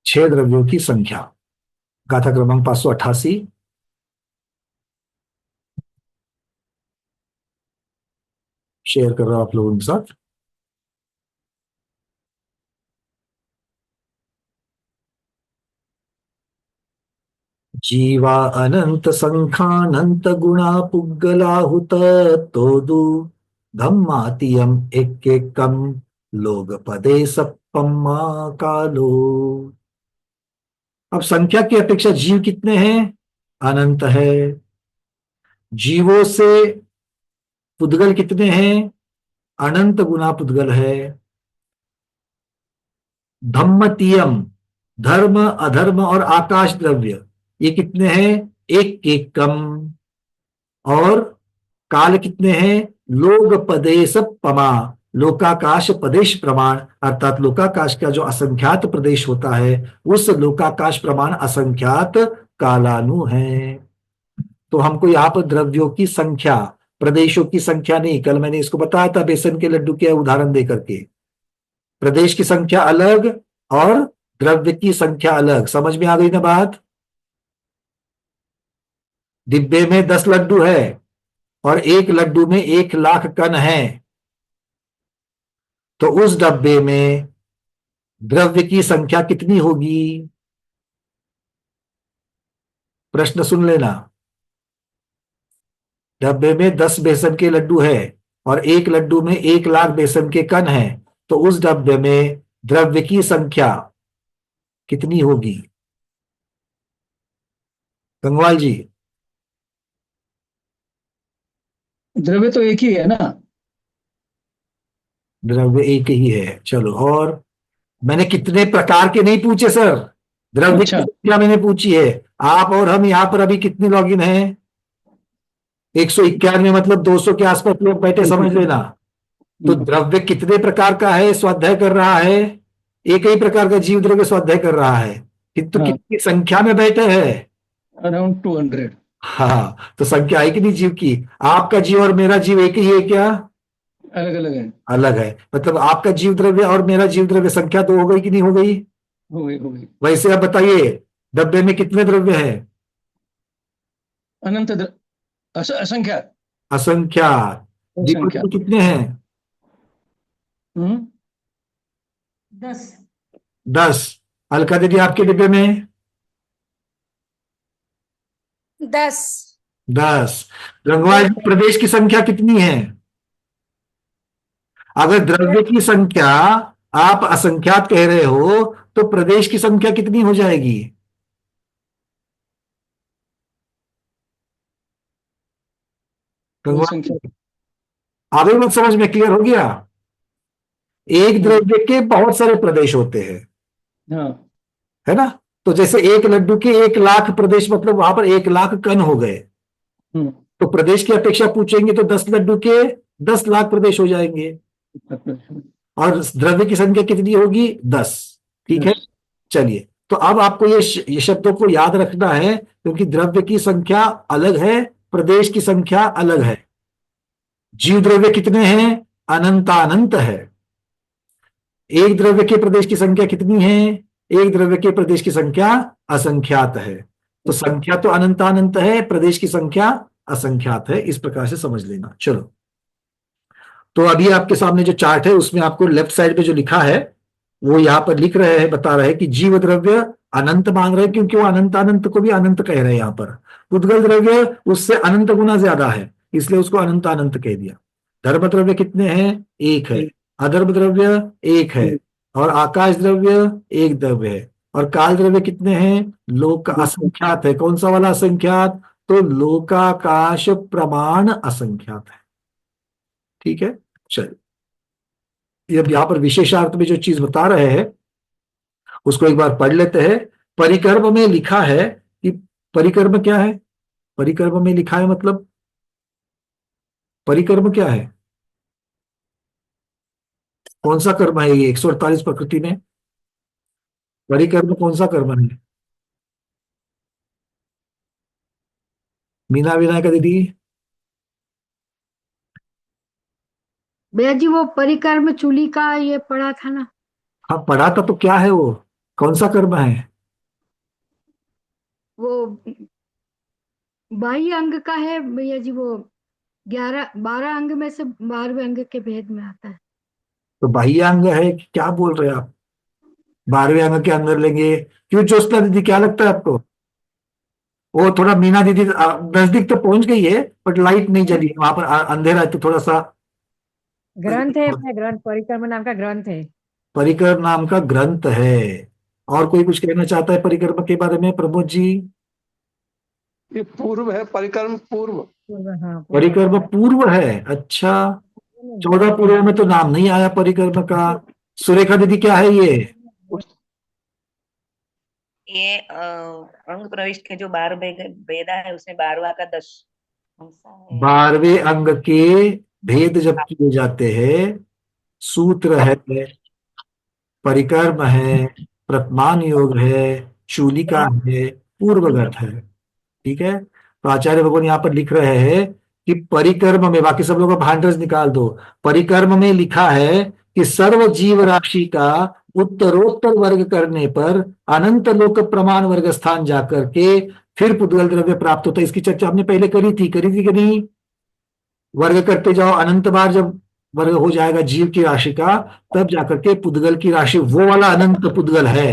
6 द्रव्यों की संख्या, गाथा क्रमांक 588। शेयर कर रहा हूं आप लोगों के साथ। जीवा अनंत संखानंत गुणा पुग्गलाहुत तोदु धम्मातियम एक लोग पदे सप्पम्मा कालो। अब संख्या की अपेक्षा जीव कितने हैं? अनंत है। जीवों से पुद्गल कितने हैं? अनंत गुना पुद्गल है। धम्मतीयम धर्म अधर्म और आकाश द्रव्य ये कितने हैं? एक कम। और काल कितने हैं? लोक पदेश पमा, लोकाकाश प्रदेश प्रमाण, अर्थात लोकाकाश का जो असंख्यात प्रदेश होता है उस लोकाकाश प्रमाण असंख्यात कालानु है। तो हमको यहाँ पर द्रव्यों की संख्या, प्रदेशों की संख्या नहीं, कल मैंने इसको बताया था बेसन के लड्डू के उदाहरण दे करके, प्रदेश की संख्या अलग और द्रव्य की संख्या अलग। समझ में आ गई ना बात? डिब्बे में 10 लड्डू है और एक लड्डू में 1,00,000 कण है, तो उस डब्बे में द्रव्य की संख्या कितनी होगी? प्रश्न सुन लेना। डब्बे में 10 बेसन के लड्डू है और एक लड्डू में 1,00,000 बेसन के कण है, तो उस डब्बे में द्रव्य की संख्या कितनी होगी? गंगवाल जी। द्रव्य तो एक ही है ना? द्रव्य एक ही है। चलो, और मैंने कितने प्रकार के नहीं पूछे सर, द्रव्य अच्छा। की संख्या मैंने पूछी है। आप और हम यहाँ पर अभी कितने लॉगिन हैं? 191, मतलब 200 के आसपास लोग बैठे, समझ लेना। तो द्रव्य कितने प्रकार का है, स्वाध्याय कर रहा है? एक ही प्रकार का जीव द्रव्य स्वाध्याय कर रहा है, किंतु कितनी संख्या में बैठे हैं? अराउंड 200। हाँ, तो संख्या है कि नहीं जीव की? आपका जीव और मेरा जीव एक ही है क्या? अलग अलग है। अलग है, मतलब आपका जीव द्रव्य और मेरा जीव द्रव्य संख्या तो हो गई कि नहीं हो गई? हो गई हो गई। वैसे आप बताइए, डब्बे में कितने द्रव्य हैं? अनंत असंख्यात। असंख्यात। दीपक असंख्यात। में कितने हैं? 10। 10। अलका दीदी आपके डिब्बे में? 10। 10। गंगवार प्रदेश की संख्या कितनी है? अगर द्रव्य की संख्या आप असंख्यात कह रहे हो तो प्रदेश की संख्या कितनी हो जाएगी? आगे मत समझ में क्लियर हो गया? एक द्रव्य के बहुत सारे प्रदेश होते हैं, है ना? तो जैसे एक लड्डू के 1 लाख प्रदेश, मतलब वहां पर 1 लाख कण हो गए, तो प्रदेश की अपेक्षा पूछेंगे तो 10 लड्डू के 10 लाख प्रदेश हो जाएंगे। और द्रव्य की संख्या कितनी होगी? 10। ठीक है, चलिए। तो अब आपको ये शब्दों को याद रखना है, क्योंकि द्रव्य की संख्या अलग है, प्रदेश की संख्या अलग है। जीव द्रव्य कितने हैं? अनंतानंत है। एक द्रव्य के प्रदेश की संख्या कितनी है? एक द्रव्य के प्रदेश की संख्या असंख्यात है। तो संख्या तो अनंतानंत है, प्रदेश की संख्या असंख्यात है। इस प्रकार से समझ लेना। चलो, तो अभी आपके सामने जो चार्ट है उसमें आपको लेफ्ट साइड पे जो लिखा है वो यहां पर लिख रहे हैं, बता रहे हैं कि जीव द्रव्य अनंत मान रहे हैं, क्योंकि वो अनंतानंत को भी अनंत कह रहे हैं यहां पर। पुद्गल द्रव्य उससे अनंत गुना ज्यादा है, इसलिए उसको अनंतानंत कह दिया। धर्म द्रव्य कितने हैं? 1 है। अधर्म द्रव्य 1 है। और आकाश द्रव्य 1 द्रव्य है। और काल द्रव्य कितने हैं? लोक असंख्यात है। कौन सा वाला असंख्यात? तो लोकाकाश प्रमाण असंख्यात है। ठीक है, चलिए। अब यहां पर विशेषार्थ में जो चीज बता रहे हैं उसको एक बार पढ़ लेते हैं। परिकर्म में लिखा है कि परिकर्म क्या है? परिकर्म में लिखा है मतलब परिकर्म क्या है? कौन सा कर्म है ये 148 प्रकृति में? परिकर्म कौन सा कर्म है? मीना विनायका दीदी? भैया जी वो परिकर्म चूली का ये पढ़ा था ना। हाँ, पढ़ा था, तो क्या है वो? कौन सा कर्म है? वो बाह्य अंग का है भैया जी। वो 12 अंग में से 12वें अंग के भेद में आता है। तो बाह्य अंग है, क्या बोल रहे हैं आप? 12वें अंग के अंदर लेंगे? क्यों ज्योत्सना दीदी, क्या लगता है आपको? वो थोड़ा मीना दीदी नजदीक तो पहुंच गई है, बट लाइट नहीं जली वहां पर, अंधेरा है तो थोड़ा सा। ग्रंथ है अपने, ग्रंथ परिक्रम नाम का ग्रंथ है। परिकर नाम का ग्रंथ है। और कोई कुछ कहना चाहता है परिक्रम के बारे में? प्रमोद जी? ये पूर्व है, परिक्रम पूर्व। हाँ, परिक्रम पूर्व है। अच्छा, 14 पूर्व में तो नाम नहीं आया परिक्रम का। सुरेखा दीदी, क्या है ये? ये अंग प्रविष्ट के जो 12 वेदा है उसमें 12वां का 10 है। 12वें अंग के भेद जब किए जाते हैं, सूत्र है, परिकर्म है, प्रतमान योग है, शूलिका है, पूर्वगत है। ठीक है, तो आचार्य भगवान यहाँ पर लिख रहे हैं कि परिकर्म में, बाकी सब लोगों का भांडरस निकाल दो, परिकर्म में लिखा है कि सर्व जीव राशि का उत्तरोत्तर वर्ग करने पर अनंत लोक प्रमाण वर्ग स्थान जाकर के फिर पुद्गल द्रव्य प्राप्त होता है। इसकी चर्चा हमने पहले करी थी कि नहीं? वर्ग करते जाओ, अनंत बार जब वर्ग हो जाएगा जीव की राशि का, तब जाकर के पुद्गल की राशि, वो वाला अनंत पुद्गल है।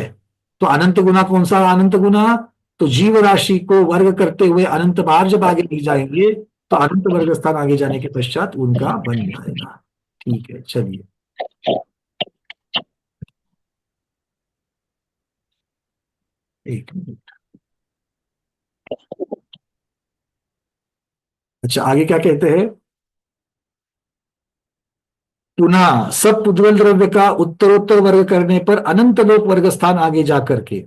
तो अनंत गुना कौन सा अनंत गुना? तो जीव राशि को वर्ग करते हुए अनंत बार जब आगे ले जाएंगे तो अनंत वर्ग स्थान आगे जाने के पश्चात उनका बन जाएगा। ठीक है, चलिए। एक मिनट। अच्छा, आगे क्या कहते हैं? पुनः सब पुद्गल द्रव्य का उत्तरोत्तर वर्ग करने पर अनंत लोक वर्ग स्थान आगे जाकर के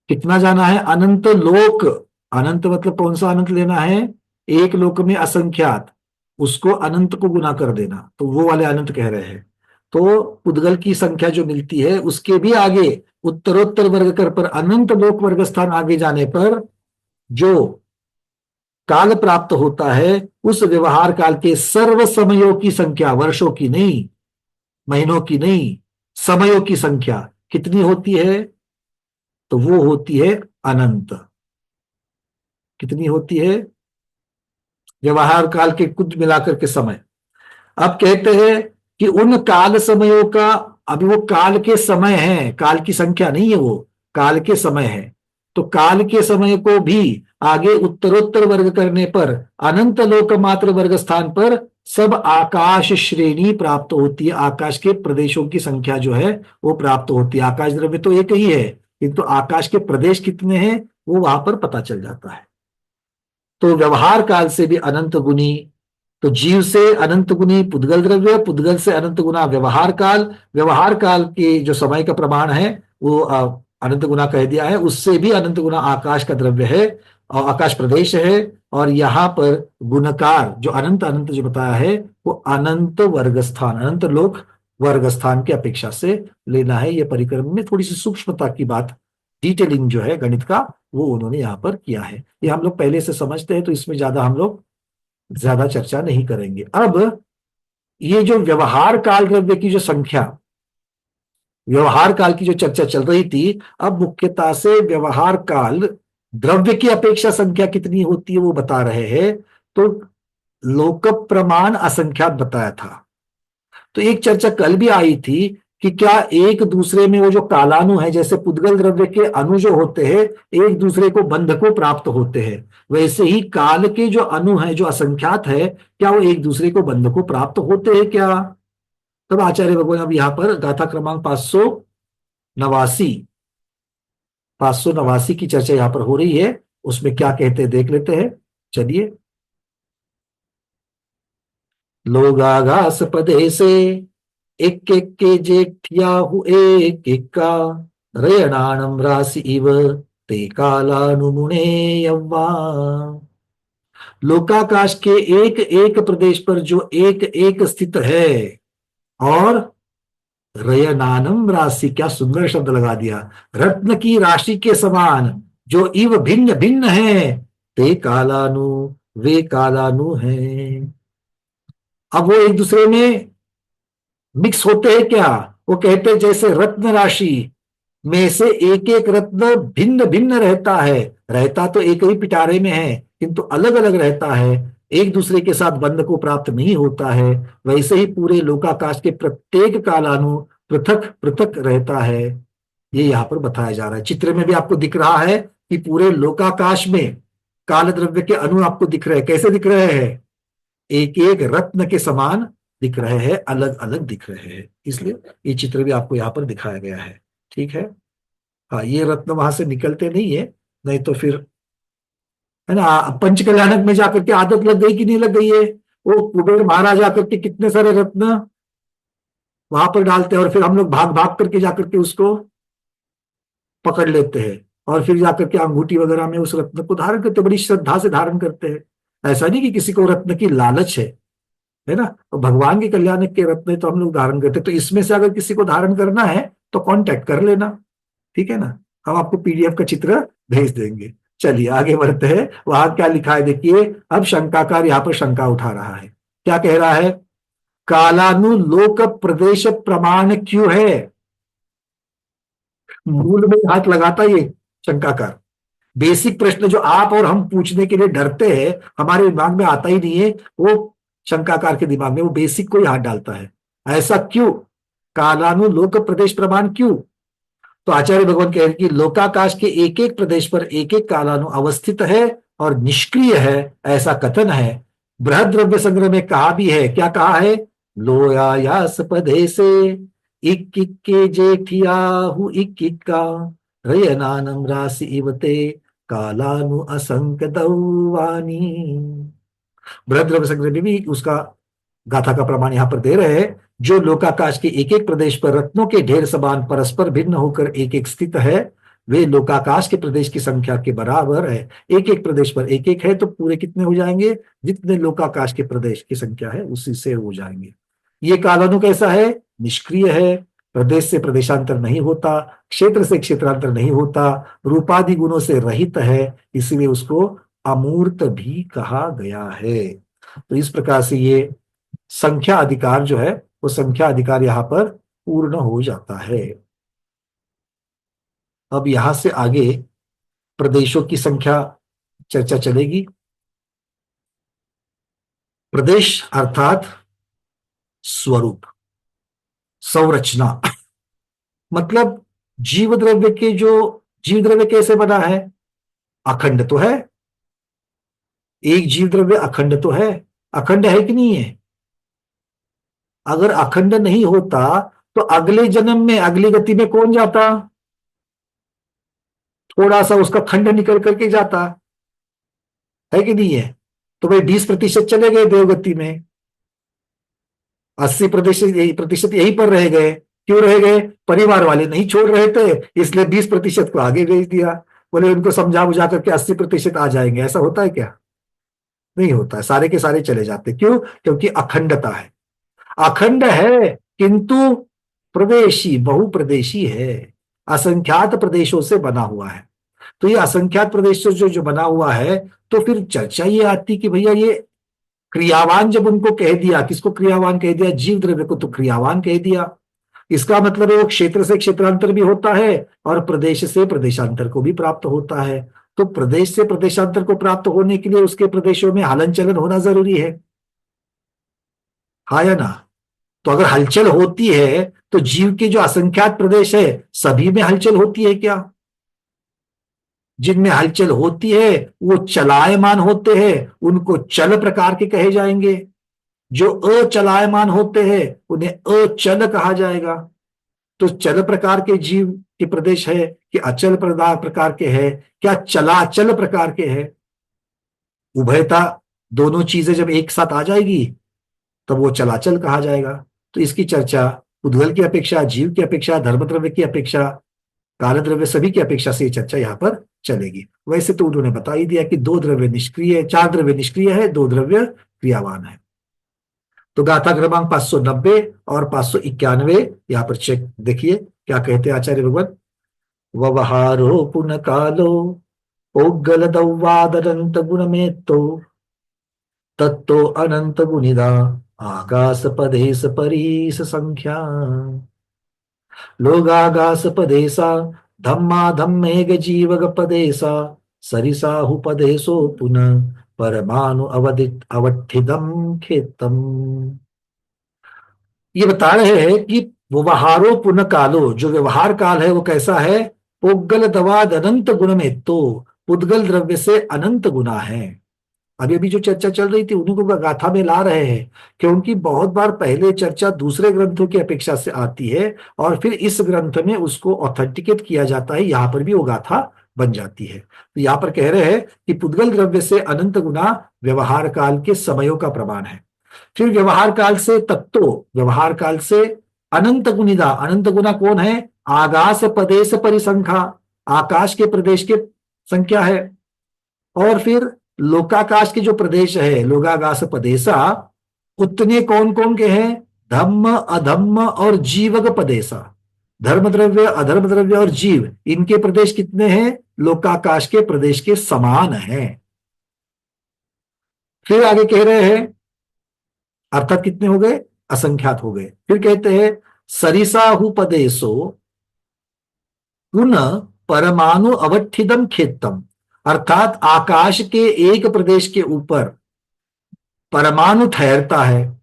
कितना जाना है? अनंत लोक। अनंत मतलब कौन सा अनंत लेना है? एक लोक में असंख्यात, उसको अनंत को गुना कर देना, तो वो वाले अनंत कह रहे हैं। तो पुद्गल की संख्या जो मिलती है उसके भी आगे उत्तरोत्तर वर्ग कर पर अनंत लोक वर्ग स्थान आगे जाने पर जो काल प्राप्त होता है उस व्यवहार काल के सर्व समयों की संख्या, वर्षों की नहीं, महीनों की नहीं, समयों की संख्या कितनी होती है? तो वो होती है अनंत। कितनी होती है? व्यवहार काल के कुछ मिलाकर के समय। अब कहते हैं कि उन काल समयों का, अभी वो काल के समय है, काल की संख्या नहीं है, वो काल के समय है। तो काल के समय को भी आगे उत्तरोत्तर वर्ग करने पर अनंत लोक मात्र वर्ग स्थान पर सब आकाश श्रेणी प्राप्त होती है। आकाश के प्रदेशों की संख्या जो है वो प्राप्त होती है। आकाश द्रव्य तो एक ही है, किंतु आकाश के प्रदेश कितने हैं वो वहां पर पता चल जाता है। तो व्यवहार काल से भी अनंत गुनी, तो जीव से अनंत गुनी पुद्गल द्रव्य, पुद्गल से अनंत गुना व्यवहार काल, व्यवहार काल के जो समय का प्रमाण है वो अनंत गुना कह दिया है, उससे भी अनंत गुना आकाश का द्रव्य है और आकाश प्रदेश है। और यहाँ पर गुणकार जो अनंत अनंत जो बताया है वो अनंत वर्ग स्थान, अनंत लोक वर्ग स्थान की अपेक्षा से लेना है। ये परिक्रम में थोड़ी सी सूक्ष्मता की बात, डिटेलिंग जो है गणित का, वो उन्होंने यहाँ पर किया है। ये हम लोग पहले से समझते हैं तो इसमें ज्यादा हम लोग ज्यादा चर्चा नहीं करेंगे। अब ये जो व्यवहार काल द्रव्य की जो संख्या, व्यवहार काल की जो चर्चा चल रही थी, अब मुख्यतः से व्यवहार काल द्रव्य की अपेक्षा संख्या कितनी होती है वो बता रहे हैं। तो लोक प्रमाण असंख्यात बताया था। तो एक चर्चा कल भी आई थी कि क्या एक दूसरे में वो जो कालाणु है, जैसे पुद्गल द्रव्य के अणु जो होते हैं एक दूसरे को बंध को प्राप्त होते हैं, वैसे ही काल के जो अणु है जो असंख्यात है, क्या वो एक दूसरे को बंध को प्राप्त होते हैं क्या? तब आचार्य भगवान अब यहाँ पर गाथा क्रमांक 589 की चर्चा यहाँ पर हो रही है। उसमें क्या कहते हैं देख लेते हैं, चलिए। लोगागास पदे से एक एक के जेठिया हु एक एक का, रयणाणम राशि इव ते कालानुमुने यव्वा। लोकाकाश के एक एक प्रदेश पर जो एक एक स्थित है, और रयनानम राशि, क्या सुंदर शब्द लगा दिया, रत्न की राशि के समान जो इव भिन्न भिन्न है, ते कालानु, वे कालानु हैं। अब वो एक दूसरे में मिक्स होते हैं क्या? वो कहते हैं जैसे रत्न राशि में से एक एक रत्न भिन्न भिन्न रहता है, रहता तो एक ही पिटारे में है किंतु अलग अलग रहता है, एक दूसरे के साथ बंध को प्राप्त नहीं होता है, वैसे ही पूरे लोकाकाश के प्रत्येक कालानु पृथक पृथक रहता है। ये यहाँ पर बताया जा रहा है। चित्र में भी आपको दिख रहा है कि पूरे लोकाकाश में काल द्रव्य के अणु आपको दिख रहे हैं। कैसे दिख रहे हैं? एक एक रत्न के समान दिख रहे हैं, अलग अलग दिख रहे हैं। इसलिए ये चित्र भी आपको यहाँ पर दिखाया गया है। ठीक है, हाँ, ये रत्न वहां से निकलते नहीं है, नहीं तो फिर है ना, पंचकल्याणक में जाकर के आदत लग गई कि नहीं लग गई है? वो कुबेर महाराजा करके कितने सारे रत्न वहां पर डालते हैं और फिर हम लोग भाग भाग करके जाकर के उसको पकड़ लेते हैं और फिर जाकर के अंगूठी वगैरह में उस रत्न को धारण करते, बड़ी श्रद्धा से धारण करते हैं। ऐसा नहीं कि किसी को रत्न की लालच है ना, तो भगवान के कल्याण के रत्न तो हम लोग धारण करते। तो इसमें से अगर किसी को धारण करना है तो कांटेक्ट कर लेना, ठीक है ना, हम आपको पीडीएफ का चित्र भेज देंगे। चलिए आगे बढ़ते हैं। वहां क्या लिखा है देखिए। अब शंकाकार यहाँ पर शंका उठा रहा है। क्या कह रहा है? कालानुलोक प्रदेश प्रमाण क्यों है? मूल में हाथ लगाता ये शंकाकार। बेसिक प्रश्न जो आप और हम पूछने के लिए डरते हैं, हमारे दिमाग में आता ही नहीं है, वो शंकाकार के दिमाग में वो बेसिक को ही हाथ डालता है। ऐसा क्यों? कालानुलोक प्रदेश प्रमाण क्यों? तो आचार्य भगवान कह रहे हैं कि लोकाकाश के एक एक प्रदेश पर एक एक कालानु अवस्थित है और निष्क्रिय है, ऐसा कथन है। बृहद द्रव्य संग्रह में कहा भी है। क्या कहा है? लोयायास पदे से इक इक के जेठिया हु इक इक का, रयनानम राशि इवते कालानु असंक दौवानी। बृहद द्रव्य संग्रह में भी उसका गाथा का प्रमाण यहां पर दे रहे हैं। जो लोकाकाश के एक एक प्रदेश पर रत्नों के ढेर समान परस्पर भिन्न होकर एक एक स्थित है, वे लोकाकाश के प्रदेश की संख्या के बराबर है। एक एक प्रदेश पर एक एक है तो पूरे कितने हो जाएंगे, जितने लोकाकाश के प्रदेश की संख्या है उसी से हो जाएंगे। ये कालानु कैसा है, निष्क्रिय है, प्रदेश से प्रदेशांतर नहीं होता, क्षेत्र से क्षेत्रांतर नहीं होता, रूपादि गुणों से रहित है, इसलिए उसको अमूर्त भी कहा गया है। तो इस प्रकार से ये संख्या अधिकार जो है वो संख्या अधिकार यहां पर पूर्ण हो जाता है। अब यहां से आगे प्रदेशों की संख्या चर्चा चलेगी। प्रदेश अर्थात स्वरूप, संरचना, मतलब जीव द्रव्य के जो जीव द्रव्य कैसे बना है, अखंड तो है, एक जीव द्रव्य अखंड तो है, अखंड है कि नहीं है? अगर अखंड नहीं होता तो अगले जन्म में अगली गति में कौन जाता, थोड़ा सा उसका खंड निकल करके जाता है कि नहीं है? तो भाई 20% चले गए देवगति में, 80% यहीं पर रह गए। क्यों रह गए? परिवार वाले नहीं छोड़ रहे थे, इसलिए 20% को आगे भेज दिया, बोले उनको समझा बुझा करके 80% आ जाएंगे। ऐसा होता है क्या? नहीं होता है, सारे के सारे चले जाते। क्यों? क्योंकि अखंडता है। अखंड है किंतु प्रदेशी, बहुप्रदेशी है, असंख्यात प्रदेशों से बना हुआ है। तो ये असंख्यात प्रदेशों जो बना हुआ है, तो फिर चर्चा ये आती कि भैया ये क्रियावान जब उनको कह दिया, किसको क्रियावान कह दिया? जीव द्रव्य को तो क्रियावान कह दिया। इसका मतलब है वो क्षेत्र से क्षेत्रांतर भी होता है और प्रदेश से प्रदेशांतर को भी प्राप्त होता है। तो प्रदेश से प्रदेशांतर को प्राप्त होने के लिए उसके प्रदेशों में हलन चलन होना जरूरी है, हाँ या ना? तो अगर हलचल होती है तो जीव के जो असंख्यात प्रदेश है सभी में हलचल होती है क्या? जिनमें हलचल होती है वो चलायमान होते हैं, उनको चल प्रकार के कहे जाएंगे। जो अचलायमान होते हैं उन्हें अचल कहा जाएगा। तो चल प्रकार के जीव के प्रदेश है कि अचल प्रकार के है, क्या चलाचल प्रकार के है? उभयता, दोनों चीजें जब एक साथ आ जाएगी तब वो चलाचल कहा जाएगा। तो इसकी चर्चा उद्गल की अपेक्षा, जीव की अपेक्षा, धर्मद्रव्य की अपेक्षा, काल द्रव्य सभी की अपेक्षा से ये चर्चा यहाँ पर चलेगी। वैसे तो उन्होंने बता ही दिया कि 2 द्रव्य निष्क्रिय, 4 द्रव्य निष्क्रिय है, 2 द्रव्य क्रियावान है। तो गाथा क्रमांक 590 और 591 यहाँ पर चेक देखिए क्या कहते हैं आचार्य भगवत। व्यवहारो पुनः कालो ओग्गल दौवादनंत गुण में तो तत्तो अनंत गुणिदा आकाश पदेश परीस संख्या लोगागास पदेसा धम्मा धम्मेग जीवग पदेसा सरिसाहु पदेशो पुनः परमाणु अवठिदम खेतम। ये बता रहे हैं कि व्यवहारो पुनः कालो, जो व्यवहार काल है वो कैसा है? पोगल दवाद अनंत गुण में तो उद्गल द्रव्य से अनंत गुना है। अभी जो चर्चा चल रही थी उन्हीं को गाथा में ला रहे हैं, क्योंकि बहुत बार पहले चर्चा दूसरे ग्रंथों की अपेक्षा से आती है और फिर इस ग्रंथ में उसको ऑथेंटिकेट किया जाता है, यहाँ पर भी वो गाथा बन जाती है। तो यहाँ पर कह रहे हैं कि पुद्गल द्रव्य से अनंत गुना व्यवहार काल के समयों का प्रमाण है। फिर व्यवहार काल से तत्तो, व्यवहार काल से अनंत गुणिदा, अनंत गुना कौन है? आकाश प्रदेश परिसंख्या, आकाश के प्रदेश के संख्या है। और फिर लोकाकाश के जो प्रदेश है लोकाकाश प्रदेशा, उतने कौन कौन के हैं? धम्म अधम्म और जीवग प्रदेशा, धर्म द्रव्य अधर्म द्रव्य और जीव, इनके प्रदेश कितने हैं? लोकाकाश के प्रदेश के समान हैं। फिर आगे कह रहे हैं अर्थात कितने हो गए? असंख्यात हो गए। फिर कहते हैं सरिसाहु पदेशो पुनः परमाणु अवठिदम खेतम, अर्थात आकाश के एक प्रदेश के ऊपर परमाणु ठहरता है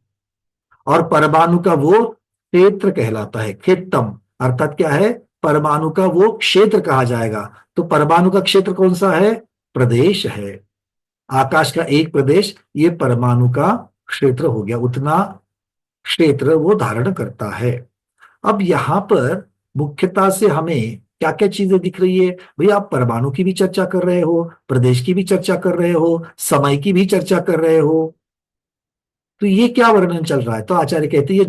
और परमाणु का वो क्षेत्र कहलाता है। खेतम अर्थात क्या है? परमाणु का वो क्षेत्र कहा जाएगा। तो परमाणु का क्षेत्र कौन सा है? प्रदेश है। आकाश का एक प्रदेश ये परमाणु का क्षेत्र हो गया, उतना क्षेत्र वो धारण करता है। अब यहां पर मुख्यता से हमें क्या क्या चीजें दिख रही है? भैया आप परमाणु की भी चर्चा कर रहे हो, प्रदेश की भी चर्चा कर रहे हो, समय की भी चर्चा कर रहे हो, तो ये क्या वर्णन चल रहा है? तो आचार्य कहते हैं ये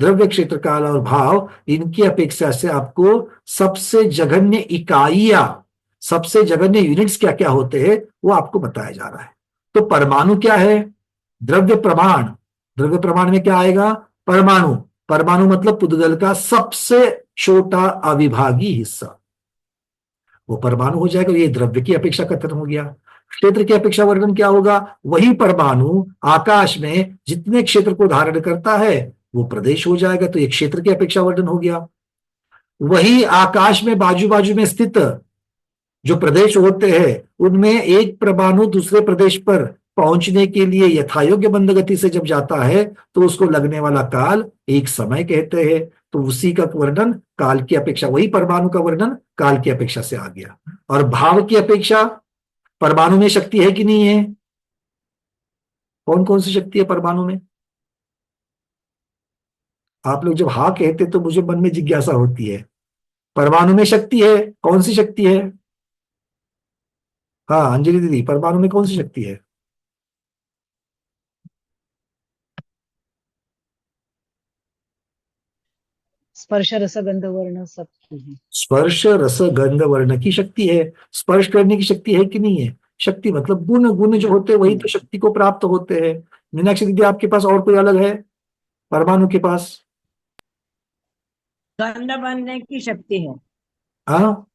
द्रव्य, क्षेत्र, काल और भाव, इनकी अपेक्षा से आपको सबसे जघन्य इकाइयां, सबसे जघन्य यूनिट्स क्या क्या होते हैं वो आपको बताया जा रहा है। तो परमाणु क्या है? द्रव्य प्रमाण। द्रव्य प्रमाण में क्या आएगा? परमाणु। परमाणु मतलब पुद्गल का सबसे छोटा अविभागी हिस्सा, वो परमाणु हो जाएगा। ये द्रव्य की अपेक्षा कथन हो गया। क्षेत्र की अपेक्षा वर्णन क्या होगा? वही परमाणु आकाश में जितने क्षेत्र को धारण करता है वो प्रदेश हो जाएगा, तो ये क्षेत्र की अपेक्षा वर्णन हो गया। वही आकाश में बाजू बाजू में स्थित जो प्रदेश होते हैं उनमें एक परमाणु दूसरे प्रदेश पर पहुंचने के लिए यथायोग्य मंद गति से जब जाता है तो उसको लगने वाला काल एक समय कहते हैं। तो उसी का वर्णन काल की अपेक्षा, वही परमाणु का वर्णन काल की अपेक्षा से आ गया। और भाव की अपेक्षा, परमाणु में शक्ति है कि नहीं है? कौन कौन सी शक्ति है परमाणु में? आप लोग जब हाँ कहते तो मुझे मन में जिज्ञासा होती है। परमाणु में शक्ति है, कौन सी शक्ति है? हाँ अंजलि दीदी, परमाणु में कौन सी शक्ति है? स्पर्श रस गंध वर्ण सब की है। स्पर्श रस गंध वर्ण की शक्ति है। स्पर्श करने की शक्ति है कि नहीं है? शक्ति मतलब गुण, गुण जो होते हैं वही तो शक्ति को प्राप्त होते हैं। मीनाक्षी दीदी आपके पास और कोई अलग है परमाणु के पास? स्कंद बनने की शक्ति है। हाँ,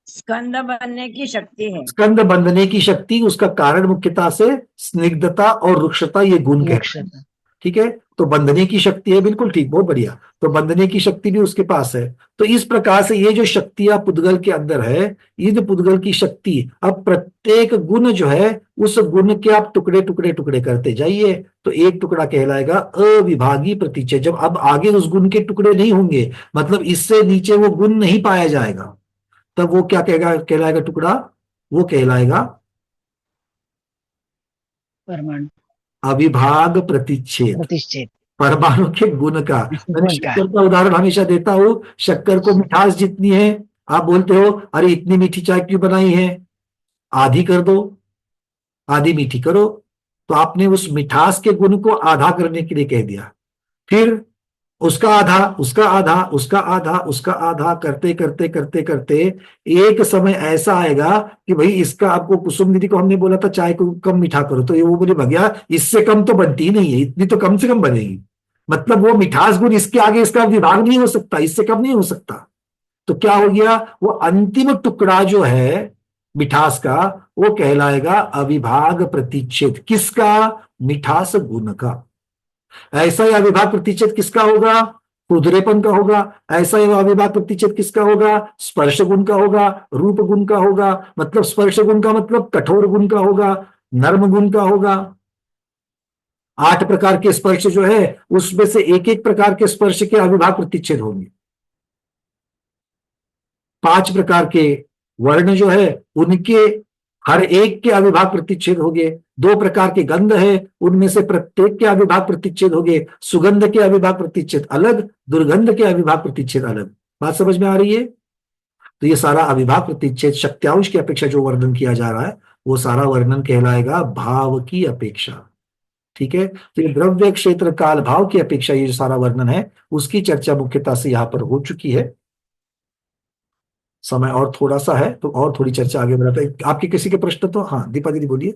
स्कंद बनने की शक्ति है। स्कंद बंधने की शक्ति, उसका कारण मुख्यतः से स्निग्धता और रुक्षता, ये गुण कहते हैं। ठीक है, तो बंधने की शक्ति है, बिल्कुल ठीक, बहुत बढ़िया। तो बंधने की शक्ति भी उसके पास है। तो इस प्रकार से ये जो शक्तियां पुद्गल के अंदर है, ये जो पुद्गल की शक्ति, अब प्रत्येक गुण जो है उस गुण के आप टुकड़े टुकड़े टुकड़े करते जाइए तो एक टुकड़ा कहलाएगा अविभागी प्रतिच्छेद। जब अब आगे उस गुण के टुकड़े नहीं होंगे, मतलब इससे नीचे वो गुण नहीं पाया जाएगा, तब वो क्या कहलाएगा टुकड़ा? वो कहलाएगा परमाणु, अविभाग प्रतिच्छेद। प्रतिच्छेद परमाणु के गुण का। मैंने शक्कर का उदाहरण हमेशा देता हूं। शक्कर को मिठास जितनी है, आप बोलते हो अरे इतनी मीठी चाय क्यों बनाई है, आधी कर दो, आधी मीठी करो। तो आपने उस मिठास के गुण को आधा करने के लिए कह दिया, फिर उसका आधा, उसका आधा, उसका आधा, उसका आधा करते करते करते करते एक समय ऐसा आएगा कि भाई इसका, आपको कुसुम दीदी को हमने बोला था चाय को कम मीठा करो, तो ये वो बोले भैया इससे कम तो बनती ही नहीं है, इतनी तो कम से कम बनेगी। मतलब वो मिठास गुण इसके आगे इसका विभाग नहीं हो सकता, इससे कम नहीं हो सकता। तो क्या हो गया? वो अंतिम टुकड़ा जो है मिठास का वो कहलाएगा अविभाग प्रतिच्छेद। किसका? मिठास गुण का। ऐसा ही अविभाग प्रतिच्छेद किसका होगा? खुरदरेपन का होगा। ऐसा ही अविभाग प्रतिच्छेद किसका होगा? स्पर्श गुण का होगा, रूप गुण का होगा। मतलब स्पर्श गुण का मतलब कठोर गुण का होगा, नर्म गुण का होगा। 8 प्रकार के स्पर्श जो है उसमें से एक एक प्रकार के स्पर्श के अविभाग प्रतिच्छेद होंगे। 5 प्रकार के वर्ण जो है उनके हर एक के अविभाग प्रतिच्छेद होंगे। 2 प्रकार के गंध है, उनमें से प्रत्येक के अविभाग प्रतिच्छेद होंगे। सुगंध के अविभाग प्रतिच्छेद अलग, दुर्गंध के अविभाग प्रतिच्छेद अलग। बात समझ में आ रही है? तो ये सारा अविभाग प्रतिच्छेद शक्त्यांश की अपेक्षा जो वर्णन किया जा रहा है वो सारा वर्णन कहलाएगा भाव की अपेक्षा। ठीक है, तो ये द्रव्य, क्षेत्र, काल, भाव की अपेक्षा ये जो सारा वर्णन है उसकी चर्चा मुख्यतः से यहां पर हो चुकी है। समय और थोड़ा सा है तो और थोड़ी चर्चा आगे बढ़ाते हैं। आपके किसी के प्रश्न तो? हाँ दीपा दीदी बोलिए।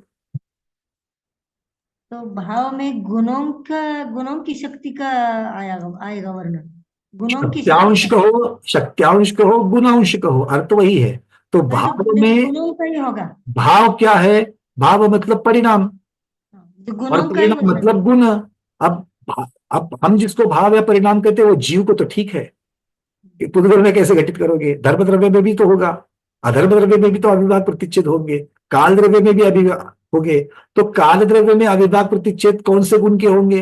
तो भाव में गुणों की शक्ति का आएगा वर्णन। गुणों की शक्त्यांश कहो, शक्त्यांश कहो, गुणांश कहो, अर्थ वही है। तो भाव में गुणों का ही होगा। भाव क्या है? भाव मतलब परिणाम, और परिणाम मतलब गुण। अब हम जिसको भाव या परिणाम कहते हैं वो जीव को तो ठीक है, पुद्गल में कैसे घटित करोगे? धर्म द्रव्य में भी तो होगा, अधर्म द्रव्य में भी तो अविभाग प्रतिच्छेद होंगे, काल द्रव्य में भी अविभाग होंगे। तो काल द्रव्य में अविभाग प्रतिच्छेद कौन से गुण के होंगे?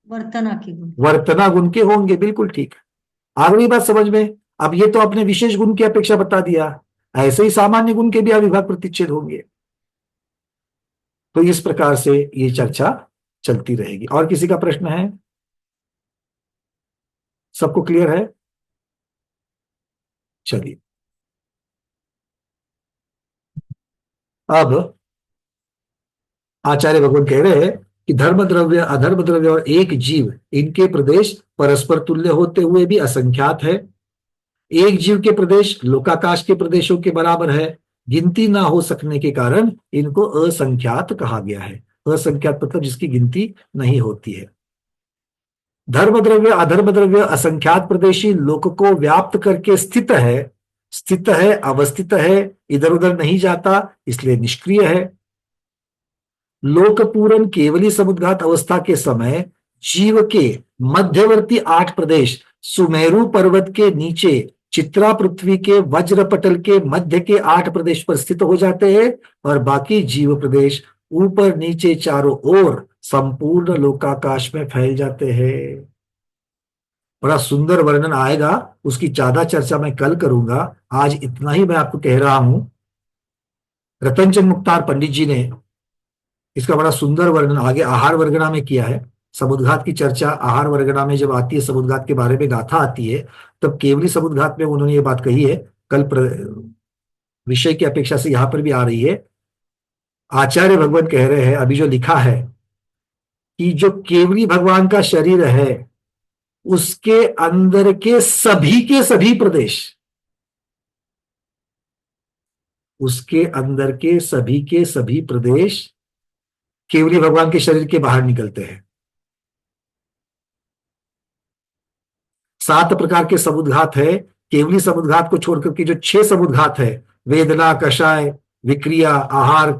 वर्तना के गुण, वर्तना गुण के होंगे, बिल्कुल ठीक। आ गई बात समझ में? अब ये तो अपने विशेष गुण की अपेक्षा बता दिया, ऐसे ही सामान्य गुण के भी अविभाग प्रतिच्छेद होंगे। तो इस प्रकार से ये चर्चा चलती रहेगी। और किसी का प्रश्न है? सबको क्लियर है? चलिए, अब आचार्य भगवान कह रहे हैं कि धर्म द्रव्य, अधर्म द्रव्य और एक जीव, इनके प्रदेश परस्पर तुल्य होते हुए भी असंख्यात है। एक जीव के प्रदेश लोकाकाश के प्रदेशों के बराबर है। गिनती ना हो सकने के कारण इनको असंख्यात कहा गया है। असंख्यात मतलब जिसकी गिनती नहीं होती है। धर्म द्रव्य, अधर्म द्रव्य असंख्यात प्रदेशी लोक को व्याप्त करके स्थित है, अवस्थित है, इधर उधर नहीं जाता, इसलिए निष्क्रिय है। लोक पूर्ण केवली समुद्घात अवस्था के समय जीव के मध्यवर्ती 8 प्रदेश सुमेरु पर्वत के नीचे चित्रा पृथ्वी के वज्रपटल के मध्य के 8 प्रदेश पर स्थित हो जाते हैं और बाकी जीव प्रदेश ऊपर नीचे चारों ओर संपूर्ण लोकाकाश में फैल जाते हैं। बड़ा सुंदर वर्णन आएगा, उसकी ज्यादा चर्चा मैं कल करूंगा। आज इतना ही मैं आपको कह रहा हूं। रतनचंद मुख्तार पंडित जी ने इसका बड़ा सुंदर वर्णन आगे आहार वर्गणा में किया है। समुद्घात की चर्चा आहार वर्गणा में जब आती है, समुद्घात के बारे में गाथा आती है, तब केवली समुद्घात में उन्होंने ये बात कही है। कल विषय की अपेक्षा से यहां पर भी आ रही है। आचार्य भगवान कह रहे हैं, अभी जो लिखा है कि जो केवली भगवान का शरीर है उसके अंदर के सभी प्रदेश, उसके अंदर के सभी प्रदेश केवली भगवान के शरीर के बाहर निकलते हैं। 7 प्रकार के समुद्घात है। केवली समुद्घात को छोड़कर के जो 6 समुद्घात है, वेदना, कषाय, विक्रिया, आहार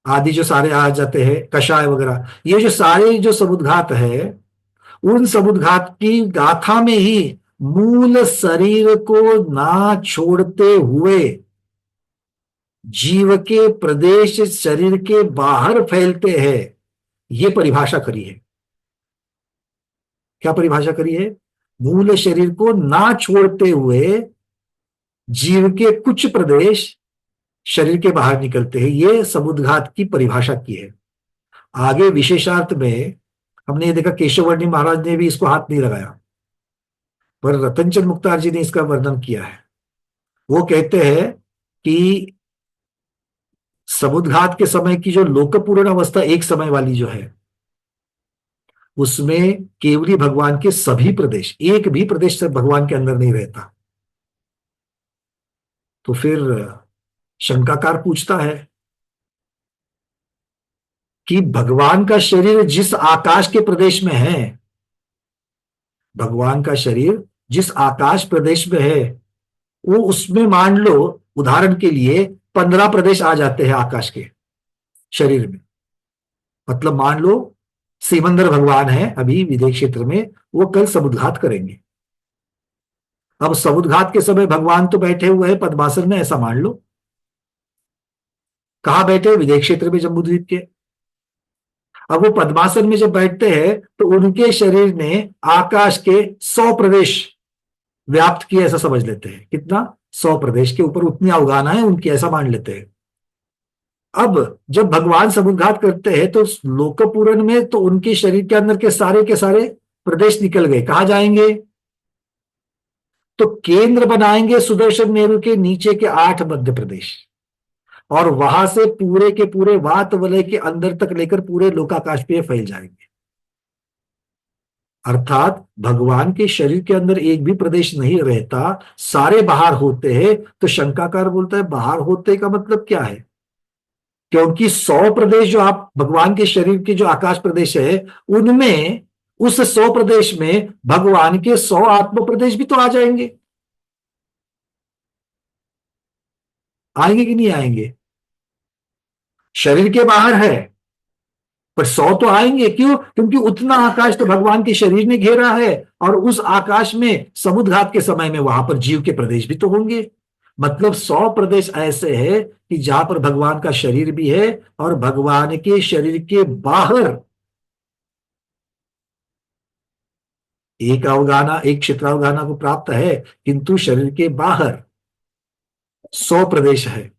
आदि जो सारे आ जाते हैं, कषाय वगैरह, ये जो सारे जो समुद्घात है, उन समुद्घात की गाथा में ही मूल शरीर को ना छोड़ते हुए जीव के प्रदेश शरीर के बाहर फैलते हैं। ये परिभाषा करी है। क्या परिभाषा करी है? मूल शरीर को ना छोड़ते हुए जीव के कुछ प्रदेश शरीर के बाहर निकलते हैं। ये समुद्घात की परिभाषा की है। आगे विशेषार्थ में हमने ये देखा, केशववर्णी महाराज ने भी इसको हाथ नहीं लगाया, पर रतनचंद मुख्तार जी ने इसका वर्णन किया है। वो कहते हैं कि समुद्घात के समय की जो लोकपूर्ण अवस्था एक समय वाली जो है, उसमें केवली भगवान के सभी प्रदेश, एक भी प्रदेश से भगवान के अंदर नहीं रहता। तो फिर शंकाकार पूछता है कि भगवान का शरीर जिस आकाश के प्रदेश में है, भगवान का शरीर जिस आकाश प्रदेश में है, वो उसमें मान लो उदाहरण के लिए 15 प्रदेश आ जाते हैं आकाश के शरीर में। मतलब मान लो सीमंदर भगवान है अभी विदेह क्षेत्र में, वो कल समुद्घात करेंगे। अब समुद्घात के समय भगवान तो बैठे हुए हैं पद्मासन में, ऐसा मान लो। कहां बैठे? विदेह क्षेत्र में, जम्बूद्वीप के। अब वो पद्मासन में जब बैठते हैं तो उनके शरीर ने आकाश के 100 प्रदेश व्याप्त किए, ऐसा समझ लेते हैं। कितना? 100 प्रदेश के ऊपर उतनी अवगाना है उनकी, ऐसा मान लेते हैं। अब जब भगवान समुद्घात करते हैं तो लोकपूर्ण में तो उनके शरीर के अंदर के सारे प्रदेश निकल गए। कहां जाएंगे? तो केंद्र बनाएंगे सुदर्शन मेरु के नीचे के 8 मध्य प्रदेश, और वहां से पूरे के पूरे वात वलय के अंदर तक लेकर पूरे लोकाकाश पे फैल जाएंगे। अर्थात भगवान के शरीर के अंदर एक भी प्रदेश नहीं रहता, सारे बाहर होते हैं। तो शंकाकार बोलता है बाहर होते का मतलब क्या है? क्योंकि 100 प्रदेश जो आप भगवान के शरीर के जो आकाश प्रदेश है, उनमें उस 100 प्रदेश में भगवान के 100 आत्म प्रदेश भी तो आ जाएंगे। आएंगे कि नहीं आएंगे? शरीर के बाहर है पर 100 तो आएंगे। क्यों? क्योंकि उतना आकाश तो भगवान के शरीर ने घेरा है, और उस आकाश में समुद्घात के समय में वहां पर जीव के प्रदेश भी तो होंगे। मतलब 100 प्रदेश ऐसे है कि जहां पर भगवान का शरीर भी है और भगवान के शरीर के बाहर एक अवगाना, एक क्षेत्रावगाना को प्राप्त है, किंतु शरीर के बाहर 100 प्रदेश है।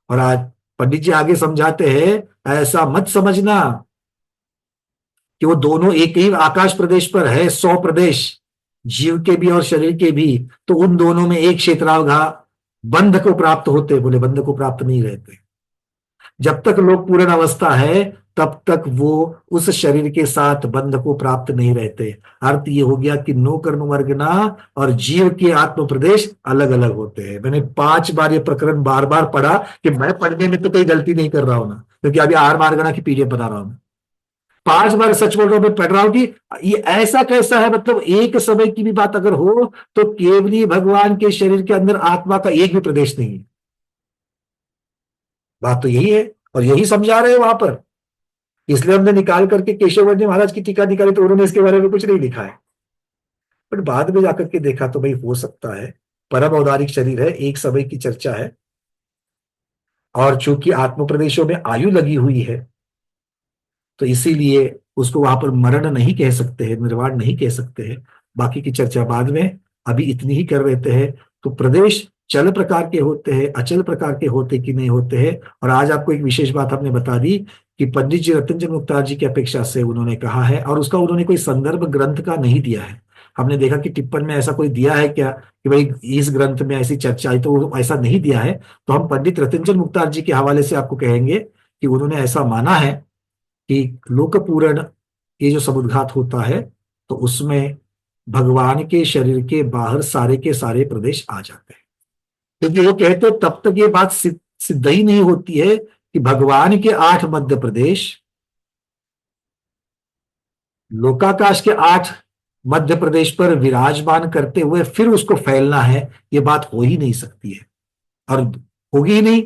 और आज पंडित जी आगे समझाते हैं, ऐसा मत समझना कि वो दोनों एक ही आकाश प्रदेश पर है। 100 प्रदेश जीव के भी और शरीर के भी, तो उन दोनों में एक क्षेत्रावघा बंध को प्राप्त होते। बोले बंध को प्राप्त नहीं रहते। जब तक लोक पूर्ण अवस्था है तब तक वो उस शरीर के साथ बंध को प्राप्त नहीं रहते। अर्थ ये हो गया कि नो कर्म वर्गना और जीव के आत्म प्रदेश अलग अलग होते हैं। मैंने 5 बार ये प्रकरण बार बार पढ़ा कि मैं पढ़ने में तो कोई गलती नहीं कर रहा हूं ना, क्योंकि अभी आर मार्गना की पीडीएफ बना रहा हूं। 5 बार सच बोल रहा हूं, मैं पढ़ रहा हूं कि ये ऐसा कैसा है। मतलब एक समय की भी बात अगर हो तो केवली भगवान के शरीर के अंदर आत्मा का एक भी प्रदेश नहीं है। बात तो यही है और यही समझा रहे हैं वहां पर। इसलिए हमने निकाल करके केशव वर्णी महाराज की टीका निकाली तो उन्होंने इसके बारे में कुछ नहीं लिखा है। बट बाद में जाकर के देखा तो भाई हो सकता है, परम औदारिक शरीर है, एक समय की चर्चा है, और चूंकि आत्म प्रदेशों में आयु लगी हुई है तो इसीलिए उसको वहां पर मरण नहीं कह सकते हैं, निर्वाण नहीं कह सकते हैं। बाकी की चर्चा बाद में, अभी इतनी ही कर लेते हैं। तो प्रदेश चल प्रकार के होते हैं, अचल प्रकार के होते कि नहीं होते हैं। और आज आपको एक विशेष बात हमने बता दी कि पंडित जी रतनचंद्र मुक्तार जी की अपेक्षा से उन्होंने कहा है, और उसका उन्होंने कोई संदर्भ ग्रंथ का नहीं दिया है। हमने देखा कि टिप्पण में ऐसा कोई दिया है क्या कि भाई इस ग्रंथ में ऐसी चर्चा आई, तो ऐसा नहीं दिया है। तो हम पंडित रतनचंद्र मुक्तार जी के हवाले से आपको कहेंगे कि उन्होंने ऐसा माना है कि लोकपूर्ण ये जो समुद्घात होता है तो उसमें भगवान के शरीर के बाहर सारे के सारे प्रदेश आ जाते हैं। क्योंकि वो कहते हैं तब तक ये बात सिद्ध ही नहीं होती है कि भगवान के 8 मध्य प्रदेश लोकाकाश के 8 मध्य प्रदेश पर विराजमान करते हुए फिर उसको फैलना है, ये बात हो ही नहीं सकती है और होगी ही नहीं।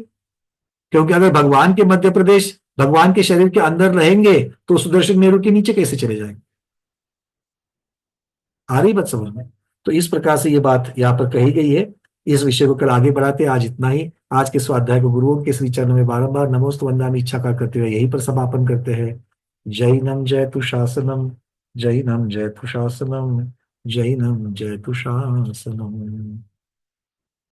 क्योंकि अगर भगवान के मध्य प्रदेश भगवान के शरीर के अंदर रहेंगे तो सुदर्शन मेरु के नीचे कैसे चले जाएंगे? आ रही बात समझ में? तो इस प्रकार से ये बात यहाँ पर कही गई है। इस विषय को कल आगे बढ़ाते हैं। आज इतना ही। आज के स्वाध्याय को गुरुओं के श्री चरणों में बारंबार नमोस्तु वंदनामि इच्छा का करते हुए यहीं पर समापन करते हैं। जैनम जयतु शासनम, जैनम जयतु शासनम, जैनम जयतु शासनम।